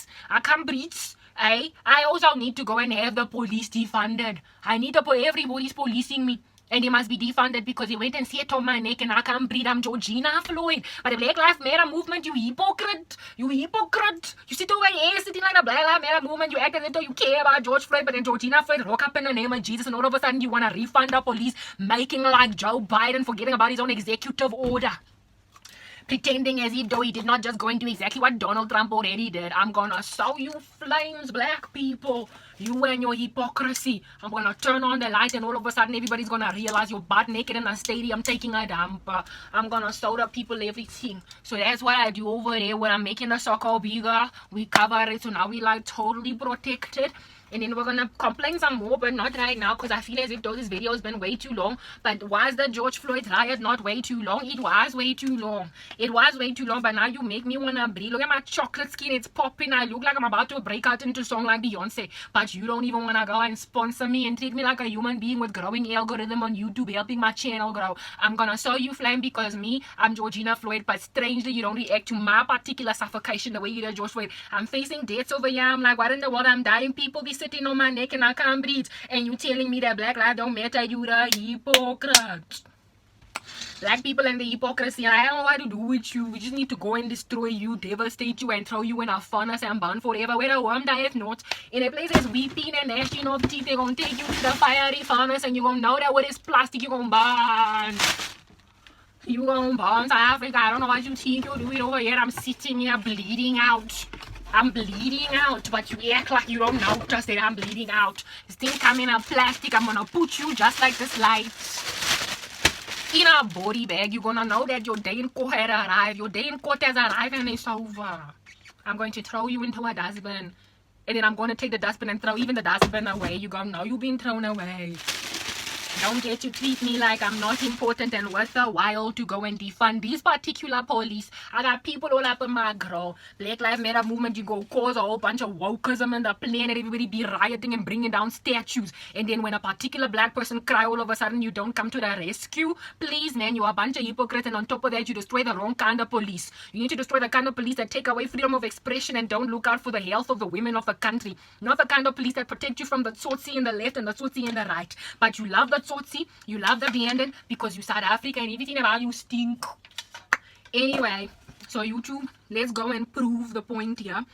I also need to go and have the police defunded. I need to put everybody's policing me. And they must be defunded because they went and sat on my neck and I can't breathe. I'm Georgina Floyd. But the Black Lives Matter movement, you hypocrite. You hypocrite. You sit over here sitting like the Black Lives Matter movement. You act as though you care about George Floyd. But then Georgina Floyd rock up in the name of Jesus. And all of a sudden you want to refund the police. Making like Joe Biden, forgetting about his own executive order. Pretending as if though he did not just go and do exactly what Donald Trump already did. I'm gonna sow you flames, black people. You and your hypocrisy. I'm gonna turn on the light and all of a sudden everybody's gonna realize you're butt naked in a stadium taking a dump. I'm gonna sow the people everything. So that's what I do over there when I'm making the circle bigger. We cover it so now we like totally protected. And then we're gonna complain some more, but not right now because I feel as if though this video has been way too long. But was the George Floyd riot not way too long? It was way too long. It was way too long, but now you make me wanna breathe. Look at my chocolate skin, it's popping. I look like I'm about to break out into a song like Beyonce. But you don't even wanna go and sponsor me and treat me like a human being with growing algorithm on YouTube, helping my channel grow. I'm gonna show you flame because me, I'm Georgina Floyd, but strangely you don't react to my particular suffocation the way you did George Floyd. I'm facing deaths over here. I'm like, what in the world? I'm dying. People be sitting on my neck and I can't breathe, and you telling me that black lives don't matter. You the hypocrite. Black people and the hypocrisy, I don't know what to do with you. We just need to go and destroy you, devastate you, and throw you in a furnace and burn forever where the worm dieth not. In a place that's weeping and gnashing of teeth, they're gonna take you to the fiery furnace and you're gonna know that with this plastic you're gonna burn. You gonna burn South Africa. I don't know what you think you're doing over here. I'm sitting here bleeding out. I'm bleeding out, but you act like you don't notice that I'm bleeding out. This thing coming in plastic. I'm gonna put you just like this light in a body bag. You're gonna know that your day in court had arrived. Your day in court has arrived and it's over. I'm going to throw you into a dustbin. And then I'm going to take the dustbin and throw even the dustbin away. You're gonna know you've been thrown away. Don't get to treat me like I'm not important and worth a while to go and defund these particular police. I got people all up in my grill. Black Lives Matter movement, you go cause a whole bunch of wokeism in the planet. Everybody be rioting and bringing down statues. And then when a particular black person cry, all of a sudden you don't come to the rescue. Please, man, you're a bunch of hypocrites. And on top of that, you destroy the wrong kind of police. You need to destroy the kind of police that take away freedom of expression and don't look out for the health of the women of the country. Not the kind of police that protect you from the Tsotsi in the left and the Tsotsi in the right. But you love the Tsotsi, you love the abandoned because you South Africa and everything about you stink. Anyway, so YouTube, let's go and prove the point here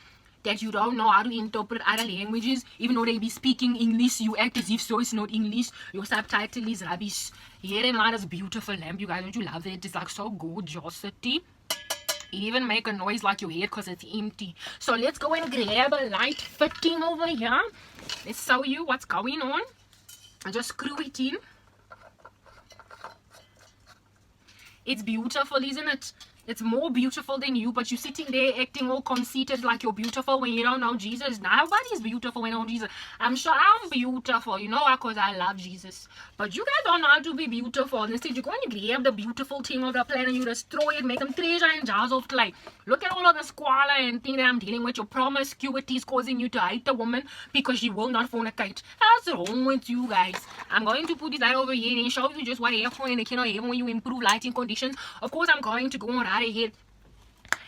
that you don't know how to interpret other languages. Even though they be speaking English, you act as if so it's not English. Your subtitle is rubbish. Here in line is beautiful lamp. You guys, don't you love it? It's like so gorgeosity. It even make a noise like your head because it's empty. So let's go and grab a light fitting over here. Let's show you what's going on. Just screw it in. It's beautiful, isn't it? It's more beautiful than you, but you're sitting there acting all conceited like you're beautiful when you don't know Jesus. Nobody's beautiful when you know Jesus. I'm sure I'm beautiful, you know why? Because I love Jesus. But you guys don't know how to be beautiful. Instead, you go and grab the beautiful thing of the planet and you destroy it, make them treasure in jars of clay. Look at all of the squalor and thing that I'm dealing with. Your promiscuity is causing you to hate a woman because she will not fornicate. What's wrong with you guys? I'm going to put this light over here and show you just what happens in the kingdom of heaven when you improve lighting conditions. Of course, I'm going to go on right ahead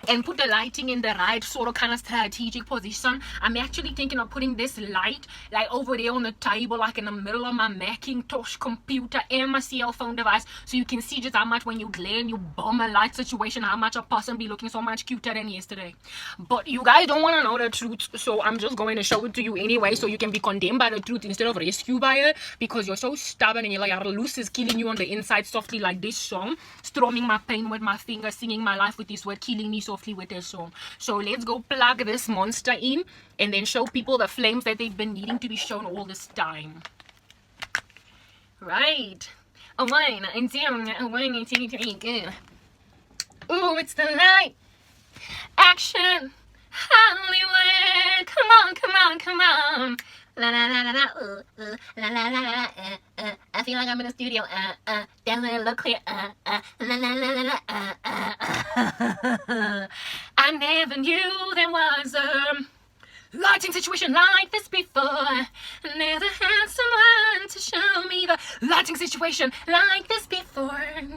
and put the lighting in the right sort of kind of strategic position. I'm actually thinking of putting this light like over there on the table, like in the middle of my Macintosh computer and my cell phone device, so you can see just how much when you glare and you bomb a light situation, how much a person be looking so much cuter than yesterday. But you guys don't want to know the truth, so I'm just going to show it to you anyway, so you can be condemned by the truth instead of rescued by it, because you're so stubborn and you're like, our loose is killing you on the inside softly like this song, strumming my pain with my fingers, singing my life with this word, killing me softly with their song. So let's go plug this monster in and then show people the flames that they've been needing to be shown all this time. Right. A 1 and 0, a 1 and 2, 3, good. Ooh, it's the night. Action. Hollywood. Come on, come on, come on. La la la la la, la la la la, I feel like I'm in a studio. Doesn't look clear. La la la la la, I never knew there was a lighting situation like this before. Never had someone to show me the lighting situation like this before.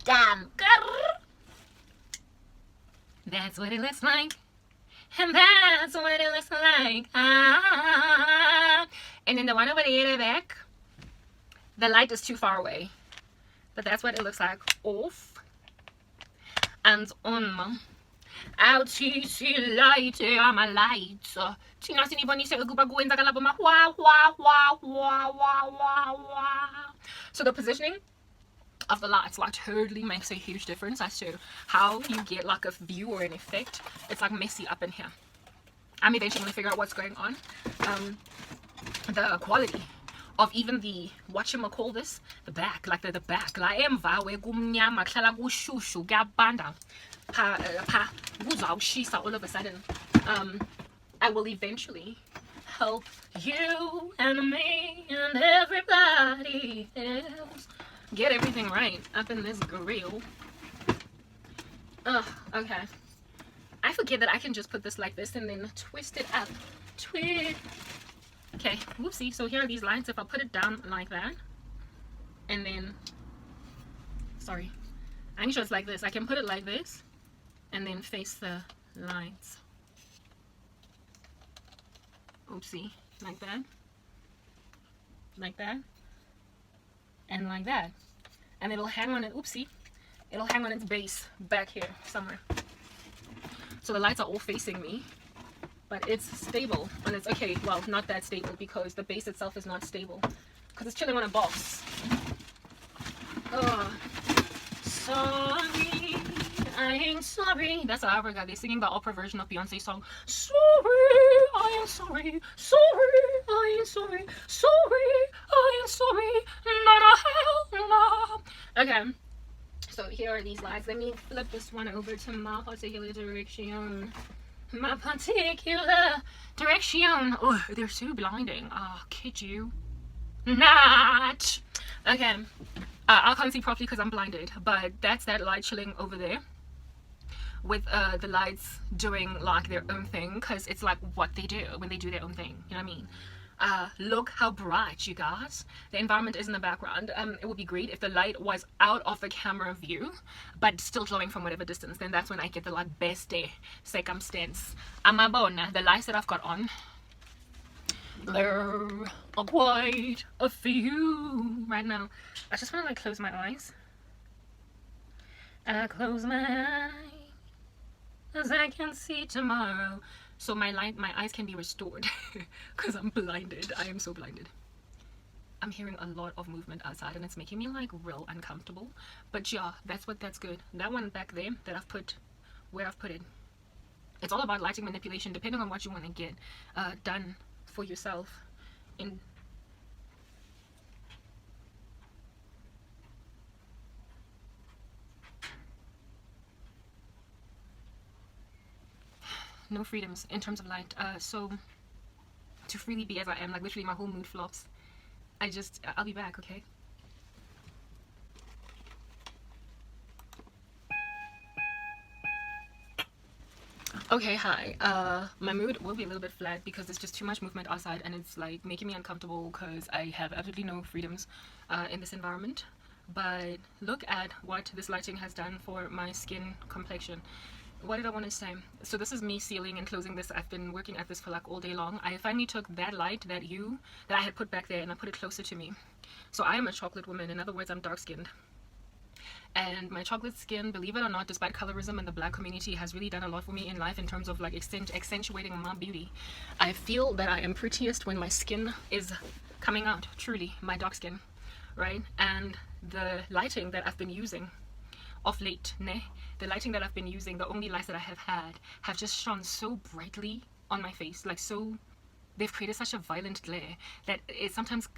Damn. That's what it looks like. And that's what it looks like. And then the one over there, the back, the light is too far away. But that's what it looks like off and on. LTC light, my lights. Tina sinibonise ukuba kuwenzakala boma wah wah wah wah wah wah wah. So the positioning of the lights like totally makes a huge difference as to how you get like a view or an effect. It's like messy up in here. I'm eventually gonna figure out what's going on. The quality of even the whatchamacall this, the back, like the back. La emva kumnyama kuhlala kushushu kuyabanda. All of a sudden. I will eventually help you and me and everybody else get everything right up in this grill. Okay. I forget that I can just put this like this and then twist it up. Twist. Okay, whoopsie. So here are these lines. If I put it down like that, and then, sorry, I'm sure it's like this. I can put it like this, and then face the lines. Oopsie, like that, and like that, and it'll hang on it. Oopsie, it'll hang on its base back here somewhere. So the lights are all facing me, but it's stable, and it's okay. Well, not that stable because the base itself is not stable because it's chilling on a box. Sorry, I ain't sorry. That's how I got. They're singing the opera version of Beyonce's song. Sorry, I am sorry. Sorry, I am sorry. Sorry, I am sorry. No, no, hell no. Okay. So here are these lights. Let me flip this one over to my particular direction. My particular direction. Oh, they're so blinding. Oh, kid you not. Okay. I can't see properly because I'm blinded, but that's that light chilling over there with the lights doing like their own thing, because it's like what they do when they do their own thing. You know what I mean? Look how bright, you guys. The environment is in the background. It would be great if the light was out of the camera view but still glowing from whatever distance. Then that's when I get the like best day circumstance. Amabona, the lights that I've got on, there are quite a few right now. I just want to like close my eyes. I close my eyes as I can see tomorrow. So my eyes can be restored because I'm blinded. I am so blinded. I'm hearing a lot of movement outside and it's making me like real uncomfortable. But yeah, that's good. That one back there that I've put where I've put it. It's all about lighting manipulation depending on what you want to get done for yourself. In no freedoms in terms of light. So to freely be as I am, like literally my whole mood flops. I'll be back, okay? Okay, hi. My mood will be a little bit flat because there's just too much movement outside and it's like making me uncomfortable because I have absolutely no freedoms in this environment. But look at what this lighting has done for my skin complexion. What did I want to say? So this is me sealing and closing this. I've been working at this for like all day long. I finally took that light, that I had put back there, and I put it closer to me. So I am a chocolate woman. In other words, I'm dark skinned. And my chocolate skin, believe it or not, despite colorism and the black community, has really done a lot for me in life in terms of like accentuating my beauty. I feel that I am prettiest when my skin is coming out, truly, my dark skin, right? And the lighting that I've been using of late, the lighting that I've been using, the only lights that I have had, have just shone so brightly on my face, like so, they've created such a violent glare that it sometimes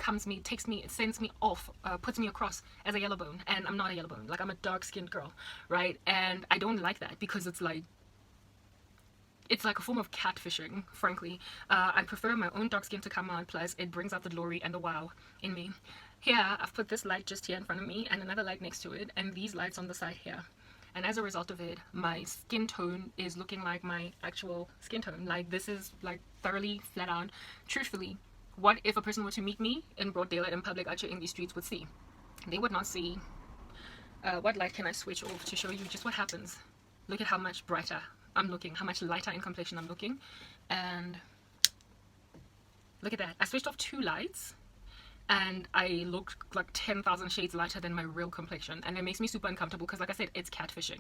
sends me off, puts me across as a yellow bone, and I'm not a yellow bone, like I'm a dark skinned girl, right? And I don't like that because it's like, it's like a form of catfishing, frankly. I prefer my own dark skin to come out, plus it brings out the glory and the wow in me. Here, I've put this light just here in front of me and another light next to it, and these lights on the side here. And as a result of it, my skin tone is looking like my actual skin tone. Like, this is like thoroughly flat out. Truthfully, what if a person were to meet me in broad daylight in public out here in these streets would see? They would not see. What light can I switch off to show you just what happens? Look at how much brighter I'm looking, how much lighter in complexion I'm looking. And look at that. I switched off 2 lights and I look like 10,000 shades lighter than my real complexion, and it makes me super uncomfortable because, like I said, it's catfishing.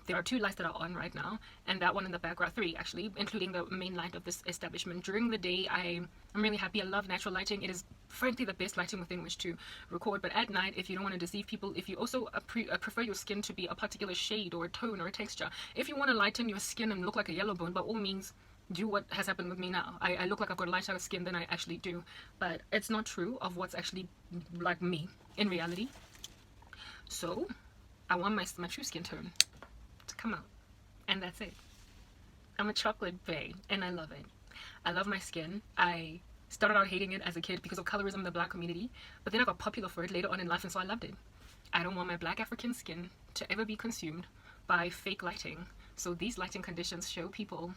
There are 2 lights that are on right now, and that one in the background, 3 actually, including the main light of this establishment. During the day, I'm really happy. I love natural lighting. It is frankly the best lighting within which to record. But at night, if you don't want to deceive people, if you also prefer your skin to be a particular shade or a tone or a texture, if you want to lighten your skin and look like a yellow bone, by all means, do what has happened with me now. I look like I've got lighter skin than I actually do, but it's not true of what's actually like me in reality. So I want my true skin tone to come out, and that's it. I'm a chocolate bae and I love it. I love my skin. I started out hating it as a kid because of colorism in the black community, but then I got popular for it later on in life, and so I loved it. I don't want my black African skin to ever be consumed by fake lighting. So these lighting conditions show people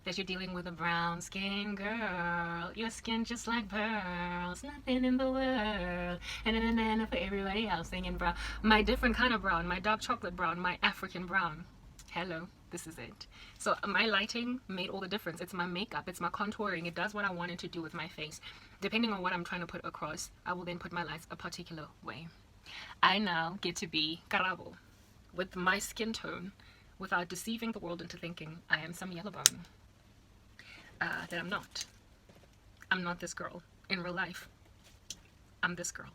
that you're dealing with a brown skin girl. Your skin just like pearls, nothing in the world. And for everybody else singing brown. My different kind of brown, my dark chocolate brown, my African brown. Hello, this is it. So my lighting made all the difference. It's my makeup, it's my contouring. It does what I wanted to do with my face. Depending on what I'm trying to put across, I will then put my lights a particular way. I now get to be Karabo with my skin tone, without deceiving the world into thinking I am some yellow bone. That I'm not. I'm not this girl. In real life, I'm this girl.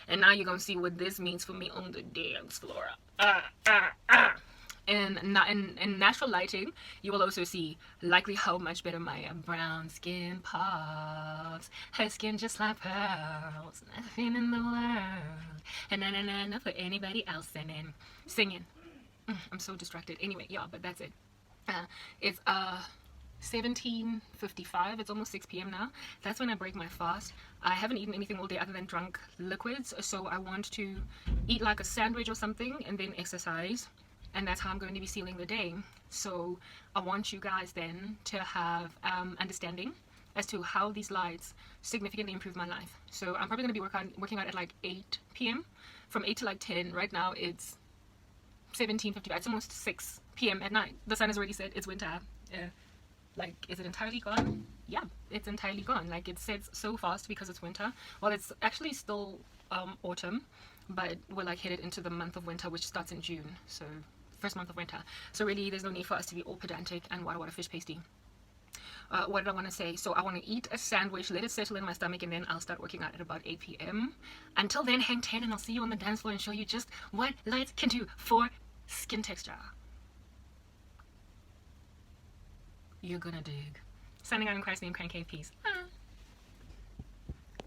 And now you're gonna see what this means for me on the dance floor. And in natural lighting, you will also see likely how much better my brown skin pops. Her skin just like pearls, nothing in the world. And na for anybody else singing. I'm so distracted. Anyway, yeah, but that's it. It's 17:55. It's almost 6 p.m. now. That's when I break my fast. I haven't eaten anything all day other than drunk liquids, so I want to eat like a sandwich or something and then exercise, and that's how I'm going to be sealing the day. So I want you guys then to have understanding as to how these lights significantly improve my life. So I'm probably going to be working out at like 8 p.m. from 8 to like 10. Right now it's 17:55. It's almost 6 p.m. at night. The sun has already set. It's winter. Like, is it entirely gone? Yeah, it's entirely gone. Like, it sets so fast because it's winter. Well, it's actually still autumn, but we're like headed into the month of winter, which starts in June. So first month of winter. So really, there's no need for us to be all pedantic and water fish pasty. What did I want to say? So I want to eat a sandwich, let it settle in my stomach, and then I'll start working out at about 8 p.m. Until then, hang 10 and I'll see you on the dance floor and show you just what lights can do for skin texture. You're gonna dig. Signing out in Christ's name, Crank Cave, peace.